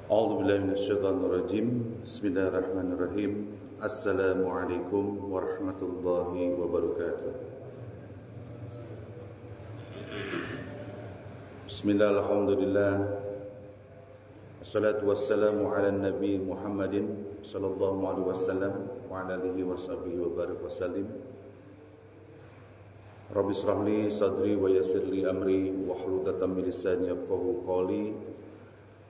A'udzubillahi minasyaitonirrajim. Bismillahirrahmanirrahim. Assalamualaikum warahmatullahi wabarakatuh. Bismillah, alhamdulillah. Assalatu wassalamu ala nabi Muhammadin sallallahu alaihi wasallam wa ala alihi washabihi wa barik wasallim. Rabbi shrah li sadri wa yassir li amri wahlul 'uqdatam min lisani yafqahu qawli.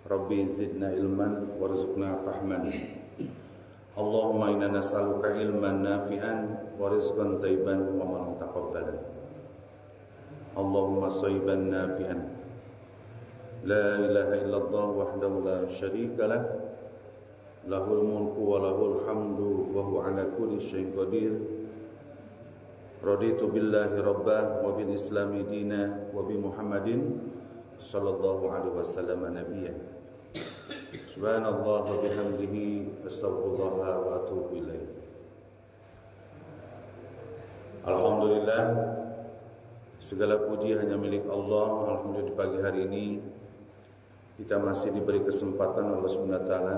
Rabbi zidna ilman warzuqna fahman. Allahumma inna nas'aluka ilman nafi'an wa rizqan thayyiban wa amalan taqabbalan. Allahumma shayban nafi'an. La ilaha illallah wahdahu la syarika lah. Lahul mulku wa lahul hamdu wa huwa ala kulli syai'in qadir. Raditu billahi rabbah wa bil islami dina wa bi Muhammadin sallallahu alaihi wasallam nabiyyan. Subhanallah wa bihamdihi astaghfirullah wa atubu ilaih. Alhamdulillah, segala puji hanya milik Allah. Alhamdulillah, di pagi hari ini kita masih diberi kesempatan oleh Allah Subhanahu wa taala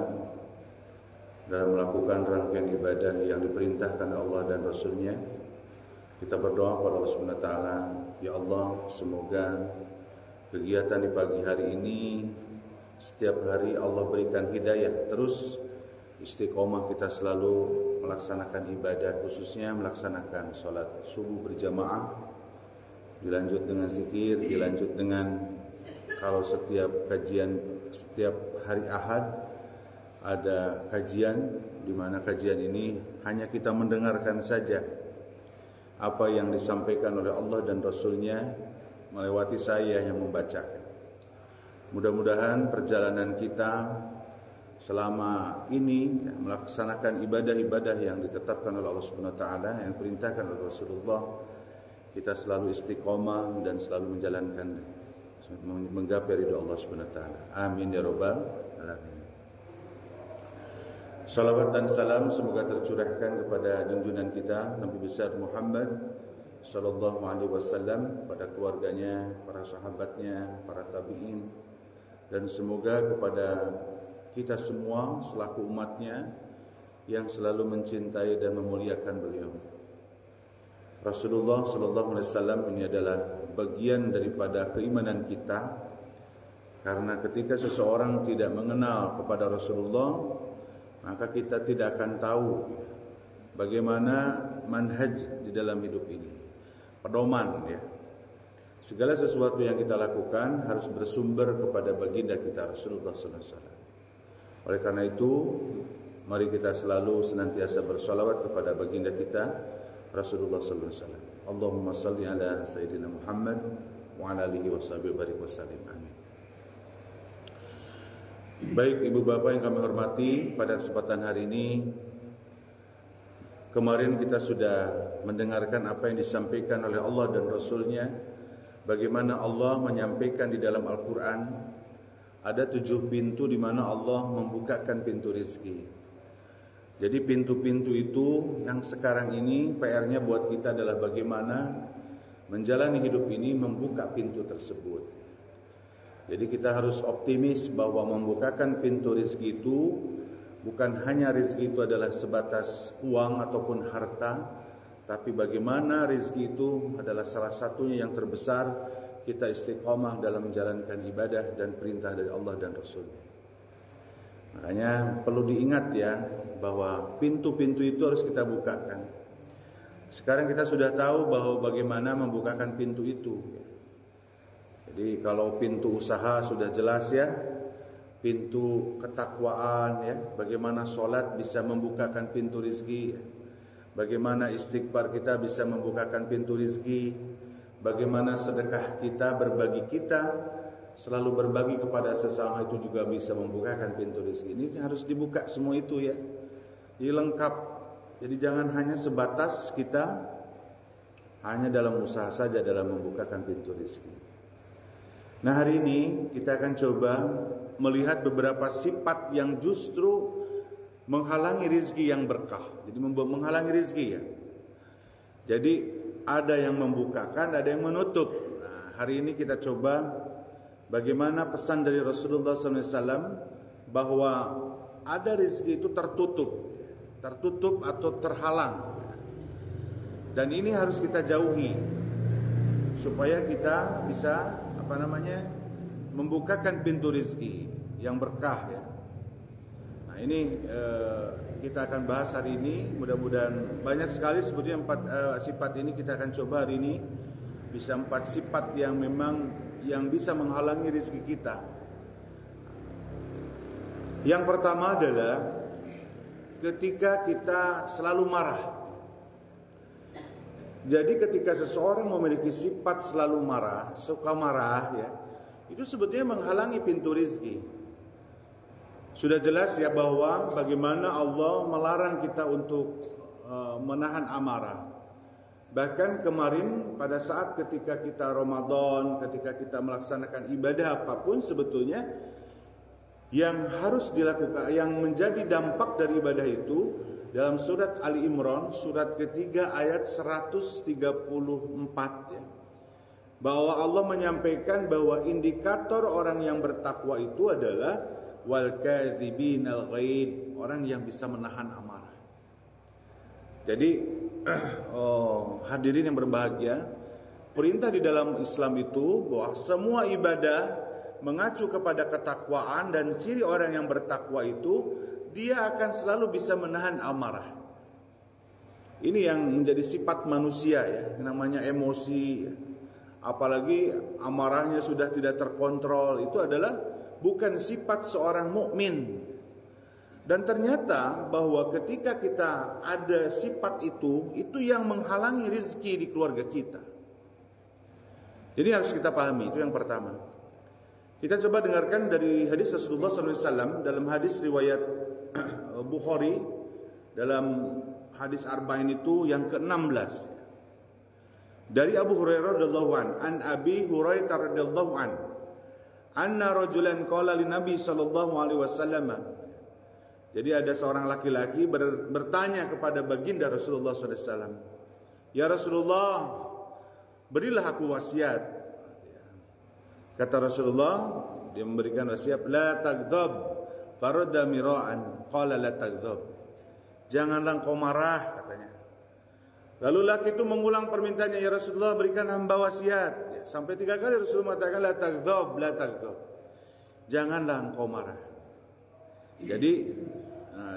dalam melakukan rangkaian ibadah yang diperintahkan oleh Allah dan Rasul-Nya. Kita berdoa kepada Allah Subhanahu wa taala, ya Allah, semoga kegiatan di pagi hari ini setiap hari Allah berikan hidayah, terus istiqomah kita selalu melaksanakan ibadah, khususnya melaksanakan sholat subuh berjamaah, dilanjut dengan zikir, dilanjut dengan kalau setiap hari Ahad ada kajian, di mana kajian ini hanya kita mendengarkan saja apa yang disampaikan oleh Allah dan Rasul-Nya melewati saya yang membacakan. Mudah-mudahan perjalanan kita selama ini melaksanakan ibadah-ibadah yang ditetapkan oleh Allah Subhanahu wa taala, yang diperintahkan oleh Rasulullah, kita selalu istiqomah dan selalu menjalankan menggapai ridha Allah Subhanahu wa taala. Amin ya rabbal alamin. Salawat dan salam semoga tercurahkan kepada junjungan kita Nabi besar Muhammad sallallahu alaihi wasallam, pada keluarganya, para sahabatnya, para tabi'in, dan semoga kepada kita semua selaku umatnya yang selalu mencintai dan memuliakan beliau. Rasulullah sallallahu alaihi wasallam ini adalah bagian daripada keimanan kita, karena ketika seseorang tidak mengenal kepada Rasulullah, maka kita tidak akan tahu bagaimana manhaj di dalam hidup ini, pedoman ya. Segala sesuatu yang kita lakukan harus bersumber kepada baginda kita Rasulullah sallallahu alaihi wasallam. Oleh karena itu, mari kita selalu senantiasa bersalawat kepada baginda kita Rasulullah sallallahu alaihi wasallam. Allahumma shalli ala sayyidina Muhammad wa ala alihi washabihi barik wasallim. Amin. Baik ibu bapak yang kami hormati, pada kesempatan hari ini, kemarin kita sudah mendengarkan apa yang disampaikan oleh Allah dan Rasul-Nya. Bagaimana Allah menyampaikan di dalam Al-Quran ada 7 pintu di mana Allah membukakan pintu rizki. Jadi pintu-pintu itu yang sekarang ini PR-nya buat kita adalah bagaimana menjalani hidup ini membuka pintu tersebut. Jadi kita harus optimis bahwa membukakan pintu rizki itu bukan hanya rizki itu adalah sebatas uang ataupun harta, tapi bagaimana rezeki itu adalah salah satunya yang terbesar kita istiqomah dalam menjalankan ibadah dan perintah dari Allah dan Rasul. Makanya perlu diingat ya, bahwa pintu-pintu itu harus kita bukakan. Sekarang kita sudah tahu bahwa bagaimana membukakan pintu itu. Jadi kalau pintu usaha sudah jelas ya, pintu ketakwaan ya, bagaimana sholat bisa membukakan pintu rezeki ya. Bagaimana istighfar kita bisa membukakan pintu rizki, bagaimana sedekah kita, berbagi kita, selalu berbagi kepada sesama itu juga bisa membukakan pintu rizki. Ini harus dibuka semua itu ya, jadi lengkap. Jadi jangan hanya sebatas kita hanya dalam usaha saja dalam membukakan pintu rizki. Nah hari ini kita akan coba melihat beberapa sifat yang justru menghalangi rizki yang berkah. Jadi menghalangi rizki ya. Jadi ada yang membukakan, ada yang menutup. Nah, hari ini kita coba bagaimana pesan dari Rasulullah SAW bahwa ada rezeki itu tertutup atau terhalang. Dan ini harus kita jauhi supaya kita bisa membukakan pintu rezeki yang berkah ya. Nah, ini kita akan bahas hari ini. Mudah-mudahan banyak sekali sebetulnya 4 sifat ini kita akan coba hari ini. Bisa 4 sifat yang memang yang bisa menghalangi rezeki kita. Yang pertama adalah ketika kita selalu marah. Jadi ketika seseorang memiliki sifat selalu marah, suka marah ya, itu sebetulnya menghalangi pintu rezeki. Sudah jelas ya bahwa bagaimana Allah melarang kita untuk menahan amarah. Bahkan kemarin pada saat ketika kita Ramadan, ketika kita melaksanakan ibadah apapun sebetulnya yang harus dilakukan, yang menjadi dampak dari ibadah itu dalam surat Ali Imran, surat ketiga ayat 134 ya, bahwa Allah menyampaikan bahwa indikator orang yang bertakwa itu adalah wal kadzibinal ghaid, orang yang bisa menahan amarah. Jadi hadirin yang berbahagia, perintah di dalam Islam itu bahwa semua ibadah mengacu kepada ketakwaan, dan ciri orang yang bertakwa itu dia akan selalu bisa menahan amarah. Ini yang menjadi sifat manusia ya, namanya emosi. Apalagi amarahnya sudah tidak terkontrol, itu adalah bukan sifat seorang mukmin. Dan ternyata bahwa ketika kita ada sifat itu yang menghalangi rezeki di keluarga kita. Jadi harus kita pahami, itu yang pertama. Kita coba dengarkan dari hadis Rasulullah SAW dalam hadis riwayat Bukhari, dalam hadis Arba'in itu yang ke-16. Dari Abu Hurairah radhiyallahu an Abi Hurairah radhiyallahu an anna rajulan qala li Nabi sallallahu alaihi wasallam. Jadi ada seorang laki-laki bertanya kepada baginda Rasulullah SAW, "Ya Rasulullah, berilah aku wasiat." Kata Rasulullah, dia memberikan wasiat, "La taghdab." Farada mira'an, qala la taghdab. Janganlah engkau marah, katanya. Lalu laki itu mengulang permintaannya, "Ya Rasulullah, berikan hamba wasiat." Sampai 3 kali Rasulullah mengatakan la taghdab, la taghdab. Janganlah engkau marah. Jadi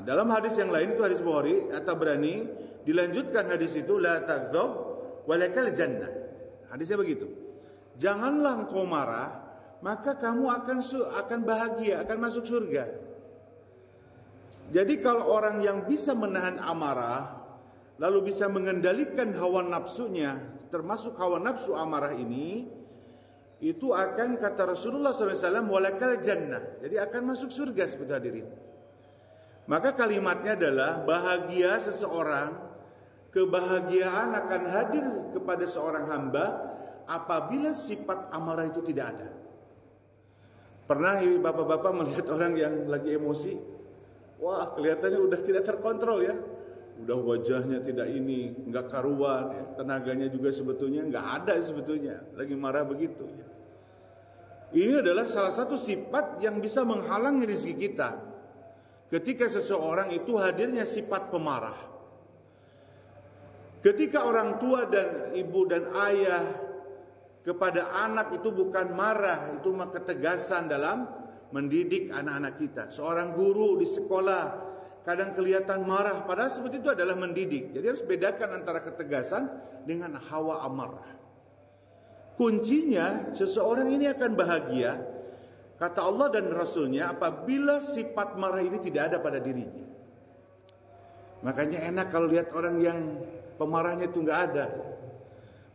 dalam hadis yang lain itu hadis Bukhari atau Tabrani, dilanjutkan hadis itu la taghdab walakal jannah. Hadisnya begitu. Janganlah engkau marah, maka kamu akan bahagia, akan masuk surga. Jadi kalau orang yang bisa menahan amarah, lalu bisa mengendalikan hawa nafsunya, termasuk hawa nafsu amarah ini, itu akan, kata Rasulullah SAW, walakal jannah. Jadi akan masuk surga seperti hadirin. Maka kalimatnya adalah bahagia seseorang, kebahagiaan akan hadir kepada seorang hamba apabila sifat amarah itu tidak ada. Pernah bapak-bapak melihat orang yang lagi emosi? Wah, kelihatannya udah tidak terkontrol ya. Udah wajahnya tidak ini, enggak karuan ya. Tenaganya juga sebetulnya enggak ada sebetulnya. Lagi marah begitu ya. Ini adalah salah satu sifat yang bisa menghalangi rezeki kita. Ketika seseorang itu hadirnya sifat pemarah. Ketika orang tua dan ibu dan ayah kepada anak itu bukan marah, itu mah ketegasan dalam mendidik anak-anak kita. Seorang guru di sekolah kadang kelihatan marah, padahal seperti itu adalah mendidik. Jadi harus bedakan antara ketegasan dengan hawa amarah. Kuncinya seseorang ini akan bahagia, kata Allah dan Rasulnya, apabila sifat marah ini tidak ada pada dirinya. Makanya enak kalau lihat orang yang pemarahnya itu nggak ada.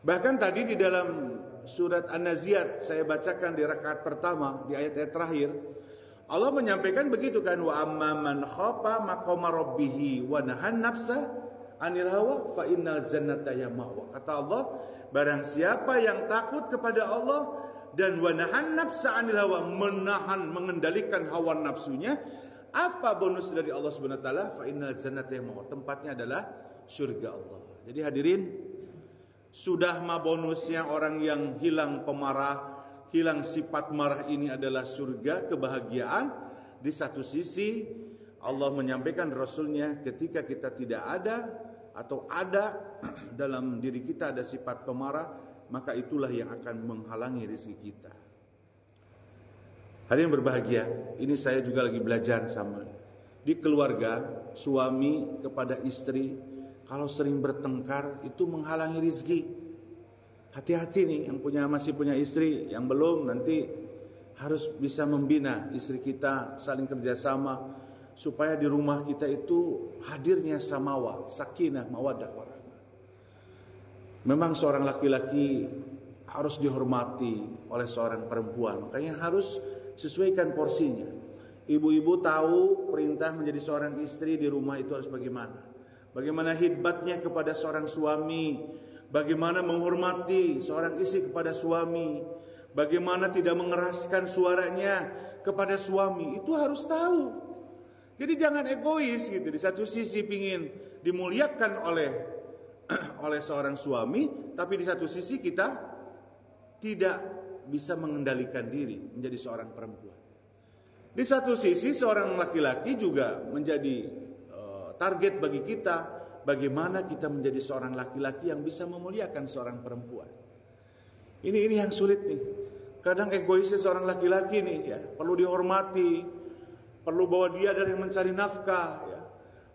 Bahkan tadi di dalam surat An-Naziat saya bacakan di rakaat pertama, di ayat-ayat terakhir, Allah menyampaikan begitu kan, wa amman khafa maqama rabbih wa nahan nafsa anil hawa fa innal jannata ya ma'wa. Kata Allah, barang siapa yang takut kepada Allah dan wa nahan nafsa anil hawa, menahan, mengendalikan hawa nafsunya, apa bonus dari Allah Subhanahu wa taala? Fa innal jannata ya ma'wa. Tempatnya adalah surga Allah. Jadi hadirin, sudah mah bonusnya orang yang hilang pemarah, hilang sifat marah ini adalah surga, kebahagiaan. Di satu sisi Allah menyampaikan Rasulnya ketika kita tidak ada atau ada dalam diri kita ada sifat pemarah, maka itulah yang akan menghalangi rezeki kita. Hari yang berbahagia, ini saya juga lagi belajar sama di keluarga, suami kepada istri kalau sering bertengkar itu menghalangi rezeki. Hati-hati nih yang masih punya istri, yang belum nanti harus bisa membina istri kita, saling kerjasama supaya di rumah kita itu hadirnya samawa, sakinah, mawaddah warahmah. Memang seorang laki-laki harus dihormati oleh seorang perempuan, makanya harus sesuaikan porsinya. Ibu-ibu tahu perintah menjadi seorang istri di rumah itu harus bagaimana. Bagaimana khidmatnya kepada seorang suami, bagaimana menghormati seorang istri kepada suami, bagaimana tidak mengeraskan suaranya kepada suami, itu harus tahu. Jadi jangan egois gitu. Di satu sisi pingin dimuliakan oleh seorang suami, tapi di satu sisi kita tidak bisa mengendalikan diri menjadi seorang perempuan. Di satu sisi seorang laki-laki juga menjadi target bagi kita, bagaimana kita menjadi seorang laki-laki yang bisa memuliakan seorang perempuan. Ini yang sulit nih. Kadang egoisnya seorang laki-laki nih ya, perlu dihormati, perlu bahwa dia dari yang mencari nafkah ya.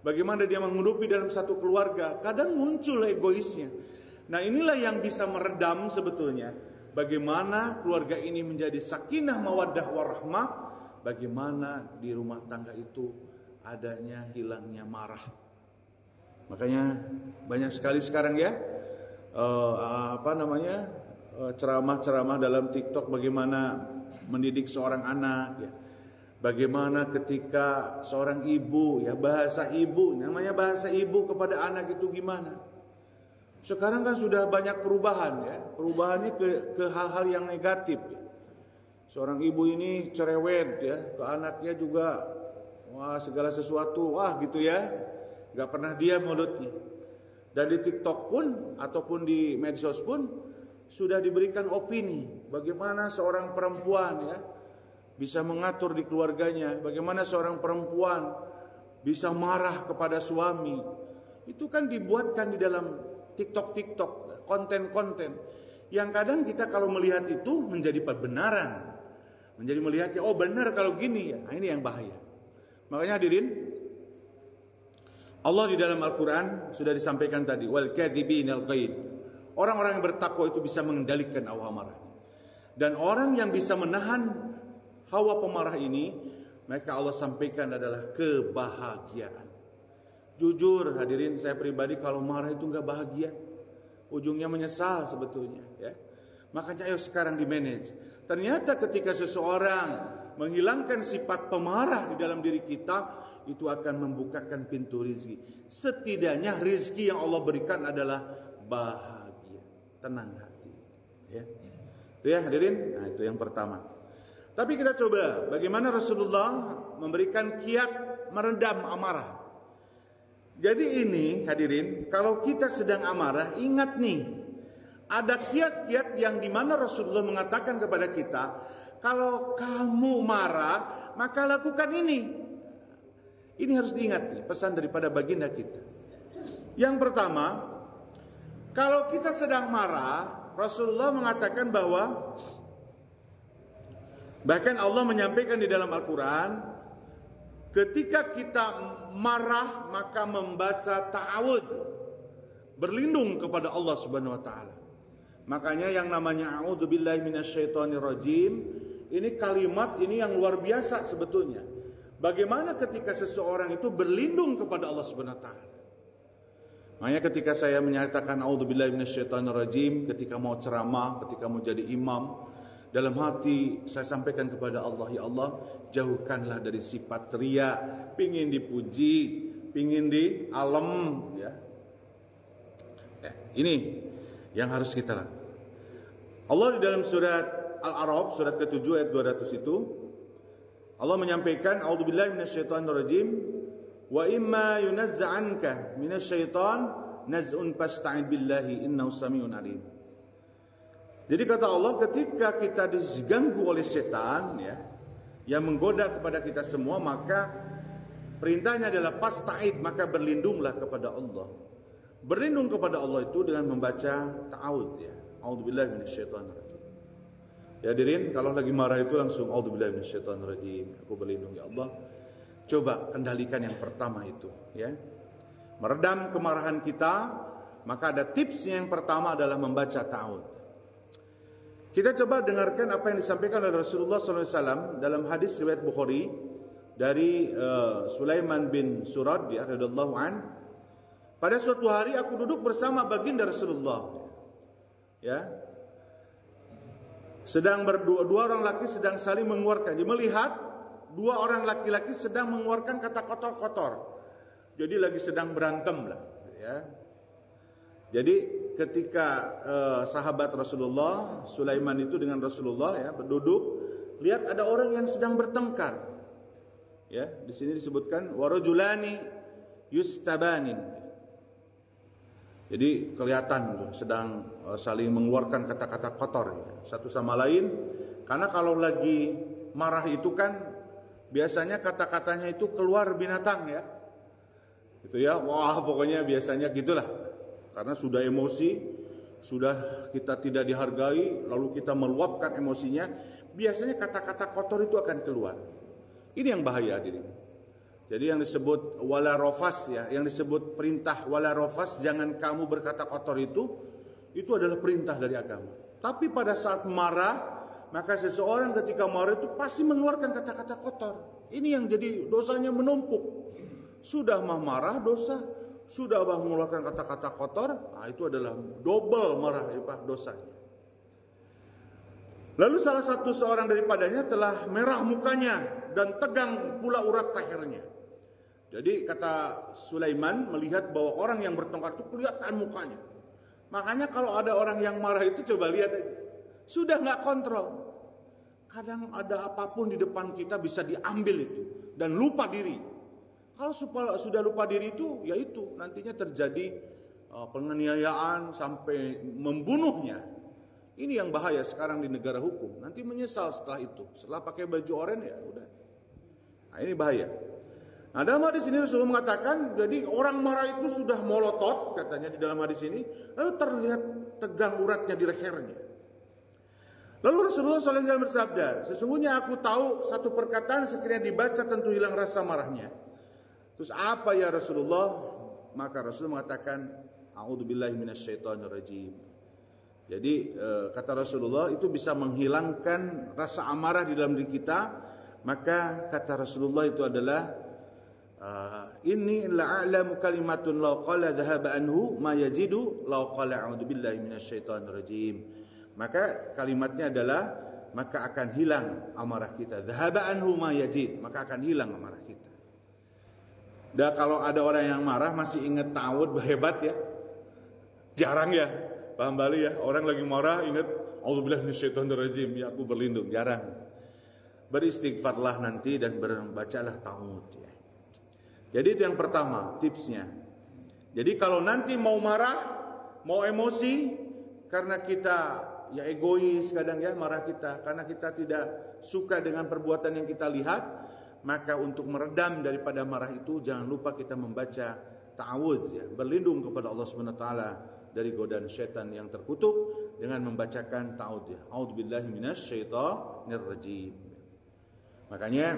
Bagaimana dia menghidupi dalam satu keluarga, kadang muncul egoisnya. Nah, inilah yang bisa meredam sebetulnya bagaimana keluarga ini menjadi sakinah mawaddah warahmah, bagaimana di rumah tangga itu adanya hilangnya marah. Makanya banyak sekali sekarang ya ceramah-ceramah dalam TikTok bagaimana mendidik seorang anak ya. Bagaimana ketika seorang ibu ya, bahasa ibu, namanya bahasa ibu kepada anak itu gimana. Sekarang kan sudah banyak perubahan ya. Perubahannya ke hal-hal yang negatif ya. Seorang ibu ini cerewet ya, ke anaknya juga wah segala sesuatu, wah gitu ya, gak pernah diam mulutnya. Dan di TikTok pun ataupun di medsos pun sudah diberikan opini bagaimana seorang perempuan ya bisa mengatur di keluarganya, bagaimana seorang perempuan bisa marah kepada suami. Itu kan dibuatkan di dalam TikTok, konten-konten yang kadang kita kalau melihat itu menjadi kebenaran, menjadi melihatnya oh benar kalau gini ya. Nah, ini yang bahaya. Makanya hadirin, Allah di dalam Al-Quran sudah disampaikan tadi, wal kadhibinal ghaid. Orang-orang yang bertakwa itu bisa mengendalikan hawa marah. Dan orang yang bisa menahan hawa pemarah ini, maka Allah sampaikan adalah kebahagiaan. Jujur hadirin, saya pribadi kalau marah itu enggak bahagia, ujungnya menyesal sebetulnya ya. Makanya ayo sekarang di manage. Ternyata ketika seseorang menghilangkan sifat pemarah di dalam diri kita, itu akan membukakan pintu rizki. Setidaknya rizki yang Allah berikan adalah bahagia, tenang hati ya. Itu ya hadirin. Nah itu yang pertama. Tapi kita coba bagaimana Rasulullah memberikan kiat meredam amarah. Jadi ini hadirin, kalau kita sedang amarah, ingat nih, ada kiat-kiat yang dimana Rasulullah mengatakan kepada kita, kalau kamu marah, maka lakukan ini. Ini harus diingat nih, pesan daripada baginda kita. Yang pertama, kalau kita sedang marah, Rasulullah mengatakan bahwa, bahkan Allah menyampaikan di dalam Al-Quran, ketika kita marah maka membaca ta'awudz, berlindung kepada Allah Subhanahu wa taala. Makanya yang namanya a'udzubillahi minasyaitonirrajim, ini kalimat ini yang luar biasa sebetulnya. Bagaimana ketika seseorang itu berlindung kepada Allah Subhanahu wa taala. Makanya ketika saya menyatakan a'udzubillahi minasyaitonirrajim ketika mau ceramah, ketika mau jadi imam, dalam hati saya sampaikan kepada Allah, ya Allah, jauhkanlah dari sifat ria, pingin dipuji, pingin di alam ya. Ini yang harus kita lakukan. Allah di dalam surat Al-A'raf surat ke-7 ayat 200 itu Allah menyampaikan a'udzubillahi minasyaitonirrajim wa imma yunazza'anka minasyaiton naz'un fasta'id billahi innahu samiun alim. Jadi kata Allah, ketika kita diganggu oleh setan ya, yang menggoda kepada kita semua, maka perintahnya adalah fasta'id, maka berlindunglah kepada Allah. Berlindung kepada Allah itu dengan membaca ta'awudz ya. A'udzubillahi minasyaitonirrajim. Ya hadirin, kalau lagi marah itu langsung a'udzubillahi minasyaitonirrajim. Aku berlindung ya Allah. Coba kendalikan yang pertama itu ya. Meredam kemarahan kita, maka ada tipsnya yang pertama adalah membaca ta'awudz. Kita coba dengarkan apa yang disampaikan oleh Rasulullah SAW dalam hadis riwayat Bukhari dari Sulaiman bin Surad radhiyallahu an. Pada suatu hari aku duduk bersama baginda Rasulullah. Ya. Sedang dua orang laki sedang saling mengeluarkan. Dia melihat dua orang laki-laki sedang mengeluarkan kata kotor-kotor. Jadi lagi sedang berantem lah, ya. Jadi ketika sahabat Rasulullah Sulaiman itu dengan Rasulullah ya berduduk, lihat ada orang yang sedang bertengkar. Ya, di sini disebutkan warajulani yustabanin. Jadi kelihatan sedang saling mengeluarkan kata-kata kotor ya, satu sama lain. Karena kalau lagi marah itu kan biasanya kata-katanya itu keluar binatang ya. Gitu ya. Wah, pokoknya biasanya gitulah. Karena sudah emosi, sudah kita tidak dihargai, lalu kita meluapkan emosinya, biasanya kata-kata kotor itu akan keluar. Ini yang bahaya hadirin. Jadi yang disebut wala rofas ya, yang disebut perintah wala rofas, jangan kamu berkata kotor itu adalah perintah dari agama. Tapi pada saat marah, maka seseorang ketika marah itu pasti mengeluarkan kata-kata kotor. Ini yang jadi dosanya menumpuk. Sudah marah dosa, sudah mengeluarkan kata-kata kotor, nah itu adalah double marah ya Pak dosanya. Lalu salah satu seorang daripadanya telah merah mukanya dan tegang pula urat lehernya. Jadi kata Sulaiman melihat bahwa orang yang bertengkar itu kelihatan mukanya. Makanya kalau ada orang yang marah itu coba lihat aja. Sudah nggak kontrol. Kadang ada apapun di depan kita bisa diambil itu dan lupa diri. Kalau sudah lupa diri itu, ya itu nantinya terjadi penganiayaan sampai membunuhnya. Ini yang bahaya sekarang di negara hukum. Nanti menyesal setelah itu. Setelah pakai baju oranye ya udah. Nah ini bahaya. Nah dalam hadis ini Rasulullah mengatakan, jadi orang marah itu sudah molotot katanya di dalam hadis ini, lalu terlihat tegang uratnya di lehernya. Lalu Rasulullah SAW bersabda, sesungguhnya aku tahu satu perkataan sekiranya dibaca tentu hilang rasa marahnya. Terus apa ya Rasulullah? Maka Rasulullah mengatakan, a'udzubillahi minasyaitonirrajim. Jadi kata Rasulullah itu bisa menghilangkan rasa amarah di dalam diri kita. Maka kata Rasulullah itu adalah inni la'alamu kalimatun law qala dhahaba anhu ma yajidu law qala a'udzubillahi minasyaitonirrajim. Maka kalimatnya adalah maka akan hilang amarah kita. Dhahaba anhu ma yajid, maka akan hilang amarah kita. Dan kalau ada orang yang marah masih ingat ta'awudz hebat ya. Jarang ya. Paham Bali ya, orang lagi marah ingat a'udzubillahi minasyaitonirrajim, ya aku berlindung, jarang. Beristighfarlah nanti dan bacalah ta'awudz ya. Jadi itu yang pertama tipsnya. Jadi kalau nanti mau marah, mau emosi, karena kita ya egois kadang ya marah kita, karena kita tidak suka dengan perbuatan yang kita lihat, maka untuk meredam daripada marah itu jangan lupa kita membaca ta'awudz ya, berlindung kepada Allah Subhanahu wa taala dari godaan syaitan yang terkutuk dengan membacakan ta'awudz ya. A'udzubillahi minasyaitonirrajim. Makanya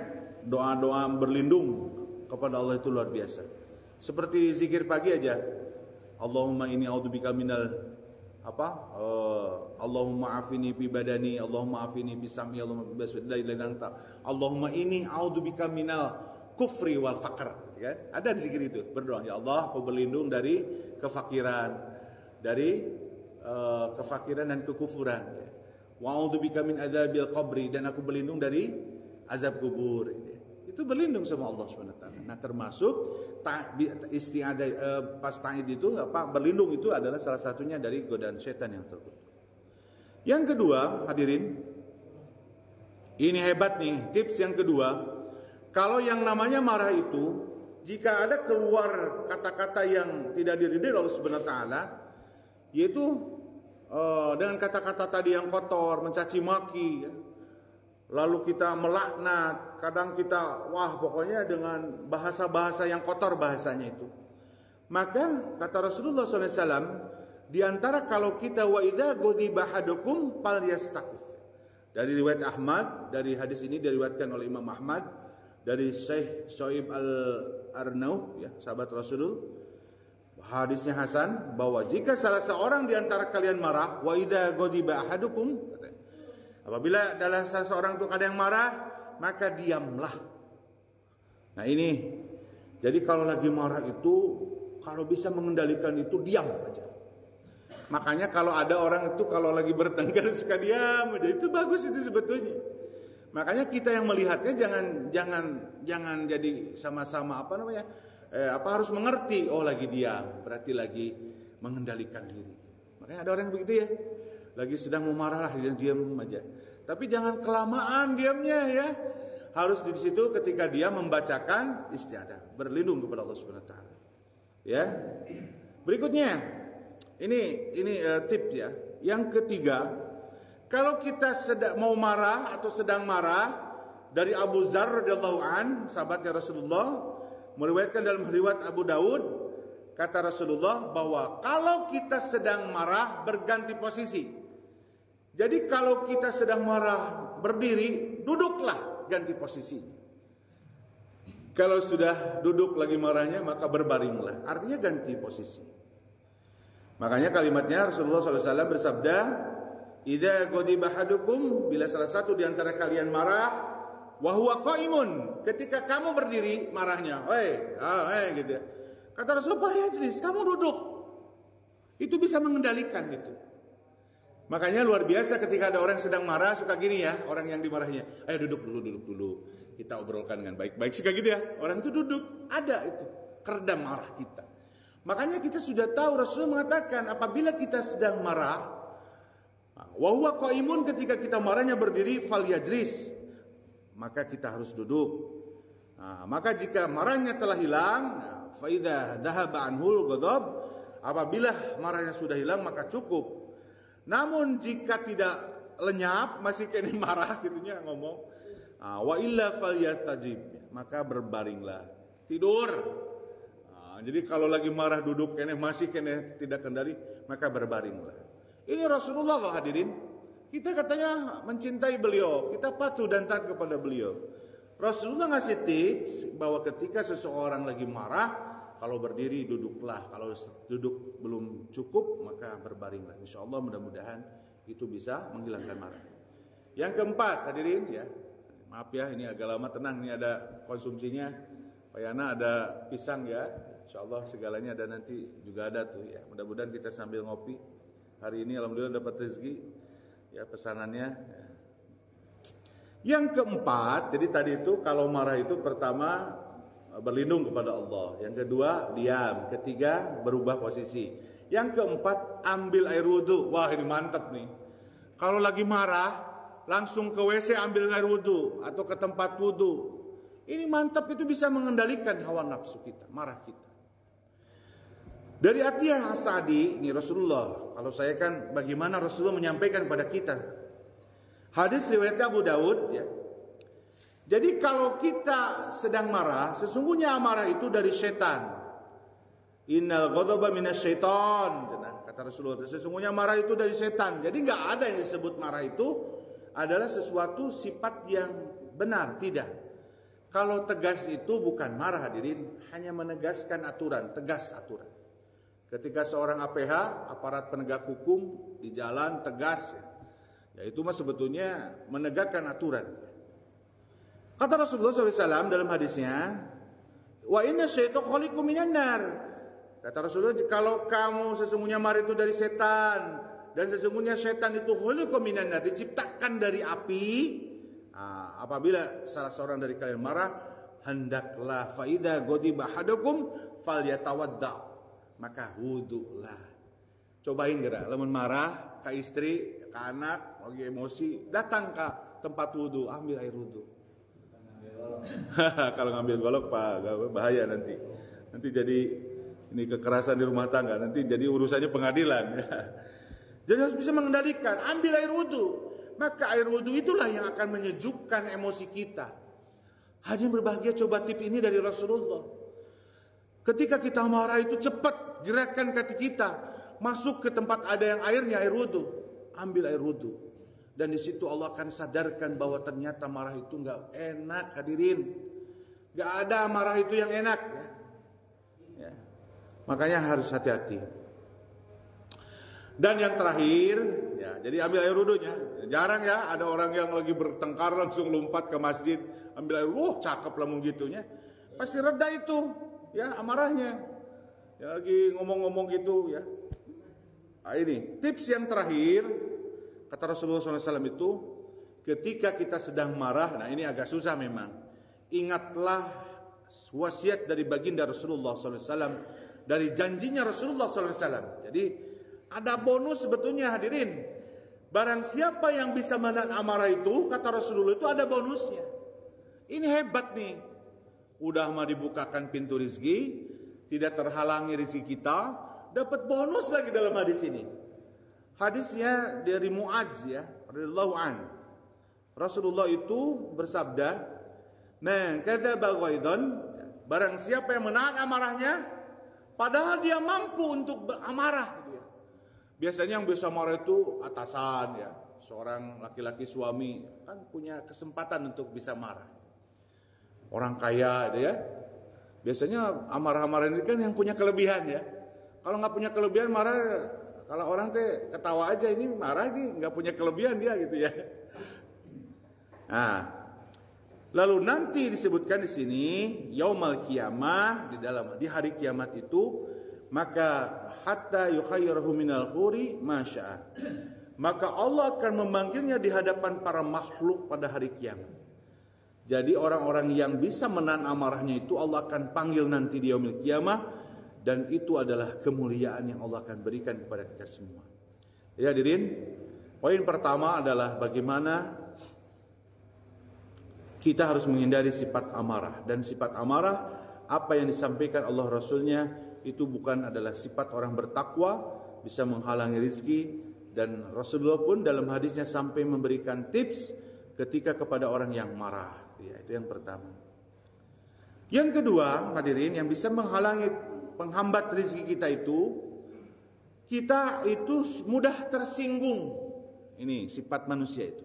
doa-doa berlindung kepada Allah itu luar biasa. Seperti zikir pagi aja. Allahumma inni a'udzubika minal Allahumma afini fi badani, Allahumma afini fi sam'i, Allahumma bismillah anta. Allahumma inni a'udzubika minal kufri wal faqr, kan? Ada di zikir itu. Berdoa, ya Allah, aku berlindung dari kefakiran, kefakiran dan kekufuran. Ya. Wa a'udzubika min adzabil qabri, dan aku berlindung dari azab kubur. Itu berlindung sama Allah SWT. Nah termasuk isti'adzah pas ta'id itu berlindung itu adalah salah satunya dari godaan setan yang terkutuk. Yang kedua, hadirin, ini hebat nih, tips yang kedua. Kalau yang namanya marah itu, jika ada keluar kata-kata yang tidak diridhoi Allah Subhanahu wa taala, yaitu dengan kata-kata tadi yang kotor, mencaci maki ya, lalu kita melaknat, kadang kita pokoknya dengan bahasa-bahasa yang kotor bahasanya itu. Maka kata Rasulullah SAW, di antara kalau kita wa idza ghadiba ahadukum falyastaqif. Dari riwayat Ahmad, dari hadis ini diriwayatkan oleh Imam Ahmad dari Syekh Shoaib Al-Arnaud, ya, sahabat Rasul. Hadisnya hasan, bahwa jika salah seorang di antara kalian marah, wa idza ghadiba ahadukum, apabila adalah salah seorang itu ada yang marah, maka diamlah. Nah ini, jadi kalau lagi marah itu, kalau bisa mengendalikan itu diam aja. Makanya kalau ada orang itu kalau lagi bertengkar suka diam aja, itu bagus itu sebetulnya. Makanya kita yang melihatnya jangan jadi sama-sama harus mengerti, lagi diam, berarti lagi mengendalikan diri. Makanya ada orang yang begitu ya, lagi sedang memarah dia diam aja. Tapi jangan kelamaan diamnya ya. Harus di situ ketika dia membacakan isti'adzah, berlindung kepada Allah Subhanahu wa taala. Ya. Berikutnya, ini tips ya. Yang ketiga, kalau kita mau marah atau sedang marah, dari Abu Dzar radhiyallahu an, sahabatnya Rasulullah, meriwayatkan dalam riwayat Abu Daud, kata Rasulullah bahwa kalau kita sedang marah berganti posisi. Jadi kalau kita sedang marah berdiri, duduklah, ganti posisi. Kalau sudah duduk lagi marahnya, maka berbaringlah. Artinya ganti posisi. Makanya kalimatnya Rasulullah SAW bersabda, idza ghadiba ahadukum, bila salah satu di antara kalian marah, wa huwa qaimun, ketika kamu berdiri marahnya, gitu ya. Kata Rasulullah, yajlis, kamu duduk. Itu bisa mengendalikan gitu. Makanya luar biasa ketika ada orang sedang marah suka gini ya, orang yang dimarahinya, ayo duduk dulu. Kita obrolkan dengan baik-baik, suka gitu ya. Orang itu duduk, ada itu keredam marah kita. Makanya kita sudah tahu Rasulullah mengatakan apabila kita sedang marah, wa huwa qaimun, ketika kita marahnya berdiri, falyajlis, maka kita harus duduk. Maka jika marahnya telah hilang, fa idza dhahaba anhul ghadab, apabila marahnya sudah hilang maka cukup. Namun jika tidak lenyap, masih kena marah gitunya ngomong, wa illa falyatajib, maka berbaringlah, tidur. Jadi kalau lagi marah duduk masih tidak kendali, maka berbaringlah. Ini Rasulullah loh hadirin. Kita katanya mencintai beliau, kita patuh dan taat kepada beliau. Rasulullah ngasih tips bahwa ketika seseorang lagi marah, kalau berdiri duduklah, kalau duduk belum cukup maka berbaringlah. Insyaallah mudah-mudahan itu bisa menghilangkan marah. Yang keempat hadirin ya, maaf ya ini agak lama, tenang, ini ada konsumsinya. Pak Yana ada pisang ya, insyaallah segalanya ada, nanti juga ada tuh ya. Mudah-mudahan kita sambil ngopi. Hari ini alhamdulillah dapat rezeki ya pesanannya. Ya. Yang keempat, jadi tadi itu kalau marah itu pertama berlindung kepada Allah, yang kedua diam, ketiga berubah posisi, yang keempat ambil air wudu. Wah ini mantap nih. Kalau lagi marah langsung ke WC ambil air wudu atau ke tempat wudu. Ini mantap, itu bisa mengendalikan hawa nafsu kita, marah kita. Dari Atiyah As-Sa'di, ini Rasulullah. Kalau saya kan bagaimana Rasulullah menyampaikan pada kita. Hadis riwayat Abu Daud ya. Jadi kalau kita sedang marah, sesungguhnya amarah itu dari setan. Innal ghadaba minasyaiton, kata Rasulullah. Sesungguhnya marah itu dari setan. Jadi enggak ada yang disebut marah itu adalah sesuatu sifat yang benar, tidak. Kalau tegas itu bukan marah hadirin, hanya menegaskan aturan, tegas aturan. Ketika seorang APH, aparat penegak hukum di jalan tegas, ya itu mah sebetulnya menegakkan aturan. Kata Rasulullah SAW dalam hadisnya, wa inna syaitan khaliqum minan nar. Kata Rasulullah, kalau kamu sesungguhnya marah itu dari setan, dan sesungguhnya setan itu khaliqum minan nar, diciptakan dari api. Apabila salah seorang dari kalian marah, hendaklah fa idza ghadiba ahadukum falyatawadda, maka wudulah. Cobain gerak, lamun marah ke istri, ke anak, lagi emosi, datang ke tempat wudu, ambil air wudu. Kalau ngambil golok Pak, bahaya nanti. Nanti jadi ini kekerasan di rumah tangga, nanti jadi urusannya pengadilan. Jadi harus bisa mengendalikan, ambil air wudu. maka air wudhu itulah yang akan menyejukkan emosi kita. Hadirin berbahagia, coba tip ini dari Rasulullah. Ketika kita marah itu cepat gerakan kaki kita masuk ke tempat ada yang airnya, air wudhu, ambil air wudhu. Dan di situ Allah akan sadarkan bahwa ternyata marah itu nggak enak, hadirin. Nggak ada marah itu yang enak. Ya. Makanya harus hati-hati. Dan yang terakhir, ya, jadi ambil air wudhunya. Jarang ya ada orang yang lagi bertengkar langsung lompat ke masjid, ambil air, cakep lamun gitunya. Pasti reda itu, ya, amarahnya. Ya lagi ngomong-ngomong gitu, ya. Nah, ini tips yang terakhir, kata Rasulullah SAW itu, ketika kita sedang marah, nah ini agak susah memang. Ingatlah wasiat dari baginda Rasulullah SAW, dari janjinya Rasulullah SAW. Jadi ada bonus sebetulnya, hadirin. Barang siapa yang bisa menahan amarah itu, kata Rasulullah itu ada bonusnya. Ini hebat nih. Udah mah dibukakan pintu rizki, tidak terhalangi rizki kita, dapat bonus lagi dalam hadis ini. Hadisnya dari Mu'adz, ya, radhiyallahu an. Rasulullah itu bersabda, "Man kadzaba ghaidhan," barang siapa yang menahan amarahnya padahal dia mampu untuk amarah. Biasanya yang bisa marah itu atasan, ya, seorang laki-laki suami kan punya kesempatan untuk bisa marah. Orang kaya, ya, biasanya amarah-amarah ini kan yang punya kelebihan, ya. Kalau nggak punya kelebihan marah, kalau orang teh ketawa aja, ini marah nih nggak punya kelebihan dia gitu, ya. Nah, lalu nanti disebutkan di sini yaumal qiyamah, di hari kiamat itu, maka hatta yukhayyirahu minal khuri masya'a, maka Allah akan memanggilnya di hadapan para makhluk pada hari kiamat. Jadi orang-orang yang bisa menahan amarahnya itu Allah akan panggil nanti di yaumil qiyamah, dan itu adalah kemuliaan yang Allah akan berikan kepada kita semua. Ya hadirin, poin pertama adalah bagaimana kita harus menghindari sifat amarah. Dan sifat amarah, apa yang disampaikan Allah Rasulnya, itu bukan adalah sifat orang bertakwa, bisa menghalangi rizki. Dan Rasulullah pun dalam hadisnya sampai memberikan tips ketika kepada orang yang marah. Ya, itu yang pertama. Yang kedua, hadirin, yang bisa penghambat rezeki kita itu mudah tersinggung. Ini sifat manusia itu.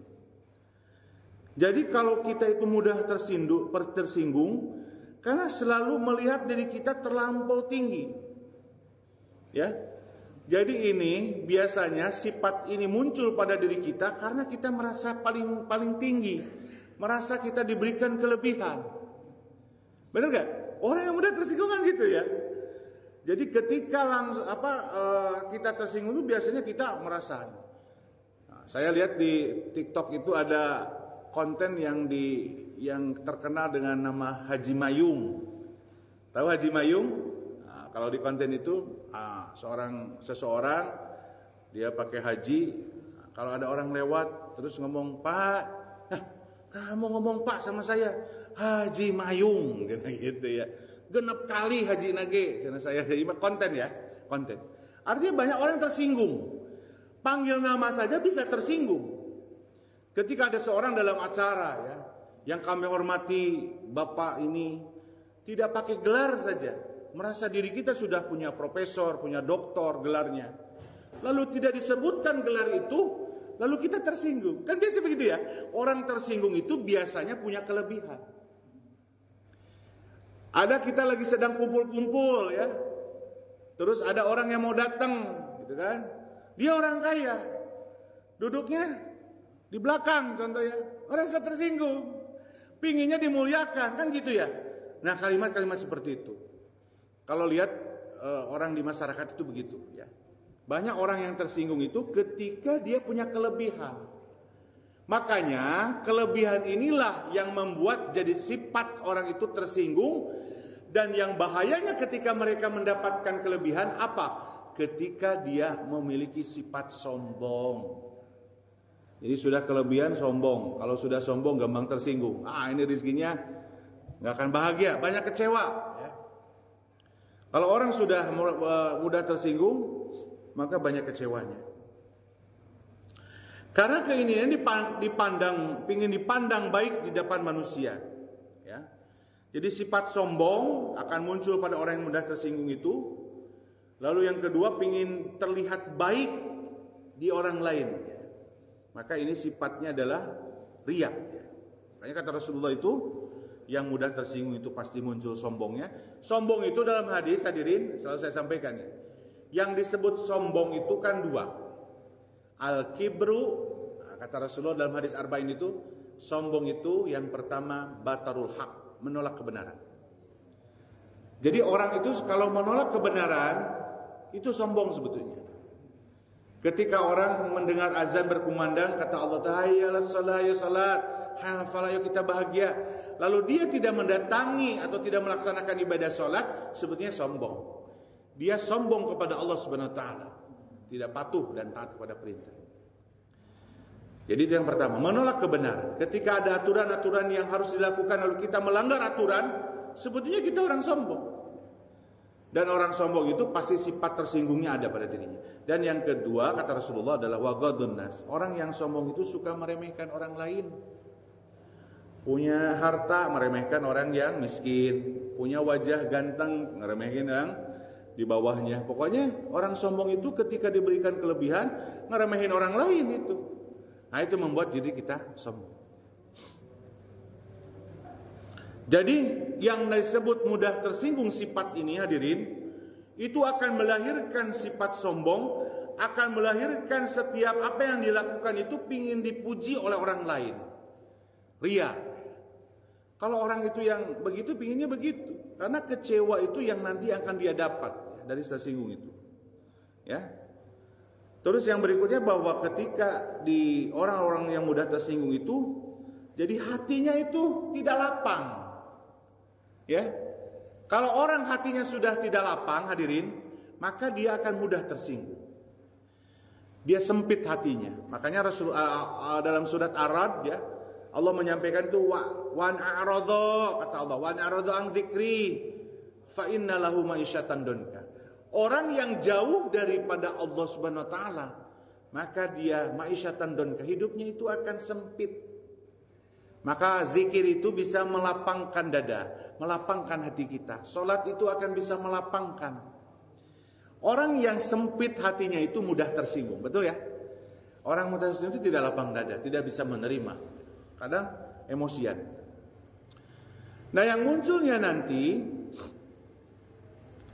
Jadi kalau kita itu mudah tersinggung karena selalu melihat diri kita terlampau tinggi. Ya. Jadi ini biasanya sifat ini muncul pada diri kita karena kita merasa paling tinggi, merasa kita diberikan kelebihan. Benar gak? Orang yang mudah tersinggung kan gitu, ya. Jadi ketika kita tersinggung itu biasanya kita merasa. Nah, saya lihat di TikTok itu ada konten yang terkenal dengan nama Haji Mayung. Tahu Haji Mayung? Nah, kalau di konten itu seseorang dia pakai haji. Kalau ada orang lewat terus ngomong, "Pak, kamu ngomong Pak sama saya, Haji Mayung," gitu ya. Genep kali haji nage, karena saya konten, ya, konten. Artinya banyak orang tersinggung. Panggil nama saja bisa tersinggung. Ketika ada seorang dalam acara, ya, yang kami hormati, Bapak ini tidak pakai gelar saja, merasa diri kita sudah punya profesor, punya doktor gelarnya, lalu tidak disebutkan gelar itu, lalu kita tersinggung. Kan biasa begitu, ya. Orang tersinggung itu biasanya punya kelebihan. Ada kita lagi sedang kumpul-kumpul, ya. Terus ada orang yang mau datang, gitu kan. Dia orang kaya. Duduknya di belakang contohnya. Merasa tersinggung. Pinginnya dimuliakan, kan gitu, ya. Nah, kalimat-kalimat seperti itu. Kalau lihat orang di masyarakat itu begitu, ya. Banyak orang yang tersinggung itu ketika dia punya kelebihan. Makanya kelebihan inilah yang membuat jadi sifat orang itu tersinggung. Dan yang bahayanya ketika mereka mendapatkan kelebihan apa? Ketika dia memiliki sifat sombong. Jadi sudah kelebihan sombong. Kalau sudah sombong gampang tersinggung. Ini rezekinya gak akan bahagia, banyak kecewa, ya. Kalau orang sudah mudah tersinggung, maka banyak kecewanya. Karena keinginan ingin dipandang baik di depan manusia. Ya. Jadi sifat sombong akan muncul pada orang yang mudah tersinggung itu. Lalu yang kedua, ingin terlihat baik di orang lain. Ya. Maka ini sifatnya adalah riya. Ya. Makanya kata Rasulullah itu, yang mudah tersinggung itu pasti muncul sombongnya. Sombong itu dalam hadis, hadirin, selalu saya sampaikan ya. Yang disebut sombong itu kan dua. Al-kibru, kata Rasulullah dalam hadis arba'in itu, sombong itu yang pertama batarul haq, menolak kebenaran. Jadi orang itu kalau menolak kebenaran, itu sombong sebetulnya. Ketika orang mendengar azan berkumandang, kata Allah, hayyalas shalah, ya salat, hayyalah kita bahagia. Lalu dia tidak mendatangi atau tidak melaksanakan ibadah salat, sebetulnya sombong. Dia sombong kepada Allah Subhanahu wa taala. Tidak patuh dan taat kepada perintah. Jadi itu yang pertama, menolak kebenaran. Ketika ada aturan-aturan yang harus dilakukan lalu kita melanggar aturan, sebetulnya kita orang sombong. Dan orang sombong itu pasti sifat tersinggungnya ada pada dirinya. Dan yang kedua kata Rasulullah adalah waghadun nas. Orang yang sombong itu suka meremehkan orang lain. Punya harta meremehkan orang yang miskin, punya wajah ganteng meremehkan orang di bawahnya. Pokoknya orang sombong itu ketika diberikan kelebihan ngeremehin orang lain itu. Nah itu membuat diri kita sombong. Jadi yang disebut mudah tersinggung sifat ini hadirin, itu akan melahirkan sifat sombong, akan melahirkan setiap apa yang dilakukan itu ingin dipuji oleh orang lain. Riya. Kalau orang itu yang begitu, pinginnya begitu. Karena kecewa itu yang nanti akan dia dapat ya, dari tersinggung itu. Ya. Terus yang berikutnya bahwa ketika di orang-orang yang mudah tersinggung itu, jadi hatinya itu tidak lapang. Ya. Kalau orang hatinya sudah tidak lapang, hadirin, maka dia akan mudah tersinggung. Dia sempit hatinya. Makanya dalam surat Ar-Ra'd ya, Allah menyampaikan itu wan a'radha, kata Allah, wan a'radha an dzikri fa inna lahu ma'isyatan donka. Orang yang jauh daripada Allah Subhanahu wa taala, maka dia ma'isyatan donka, hidupnya itu akan sempit. Maka zikir itu bisa melapangkan dada, melapangkan hati kita. Salat itu akan bisa melapangkan. Orang yang sempit hatinya itu mudah tersinggung, betul ya? Orang mudah tersinggung itu tidak lapang dada, tidak bisa menerima. Kadang emosian. Nah yang munculnya nanti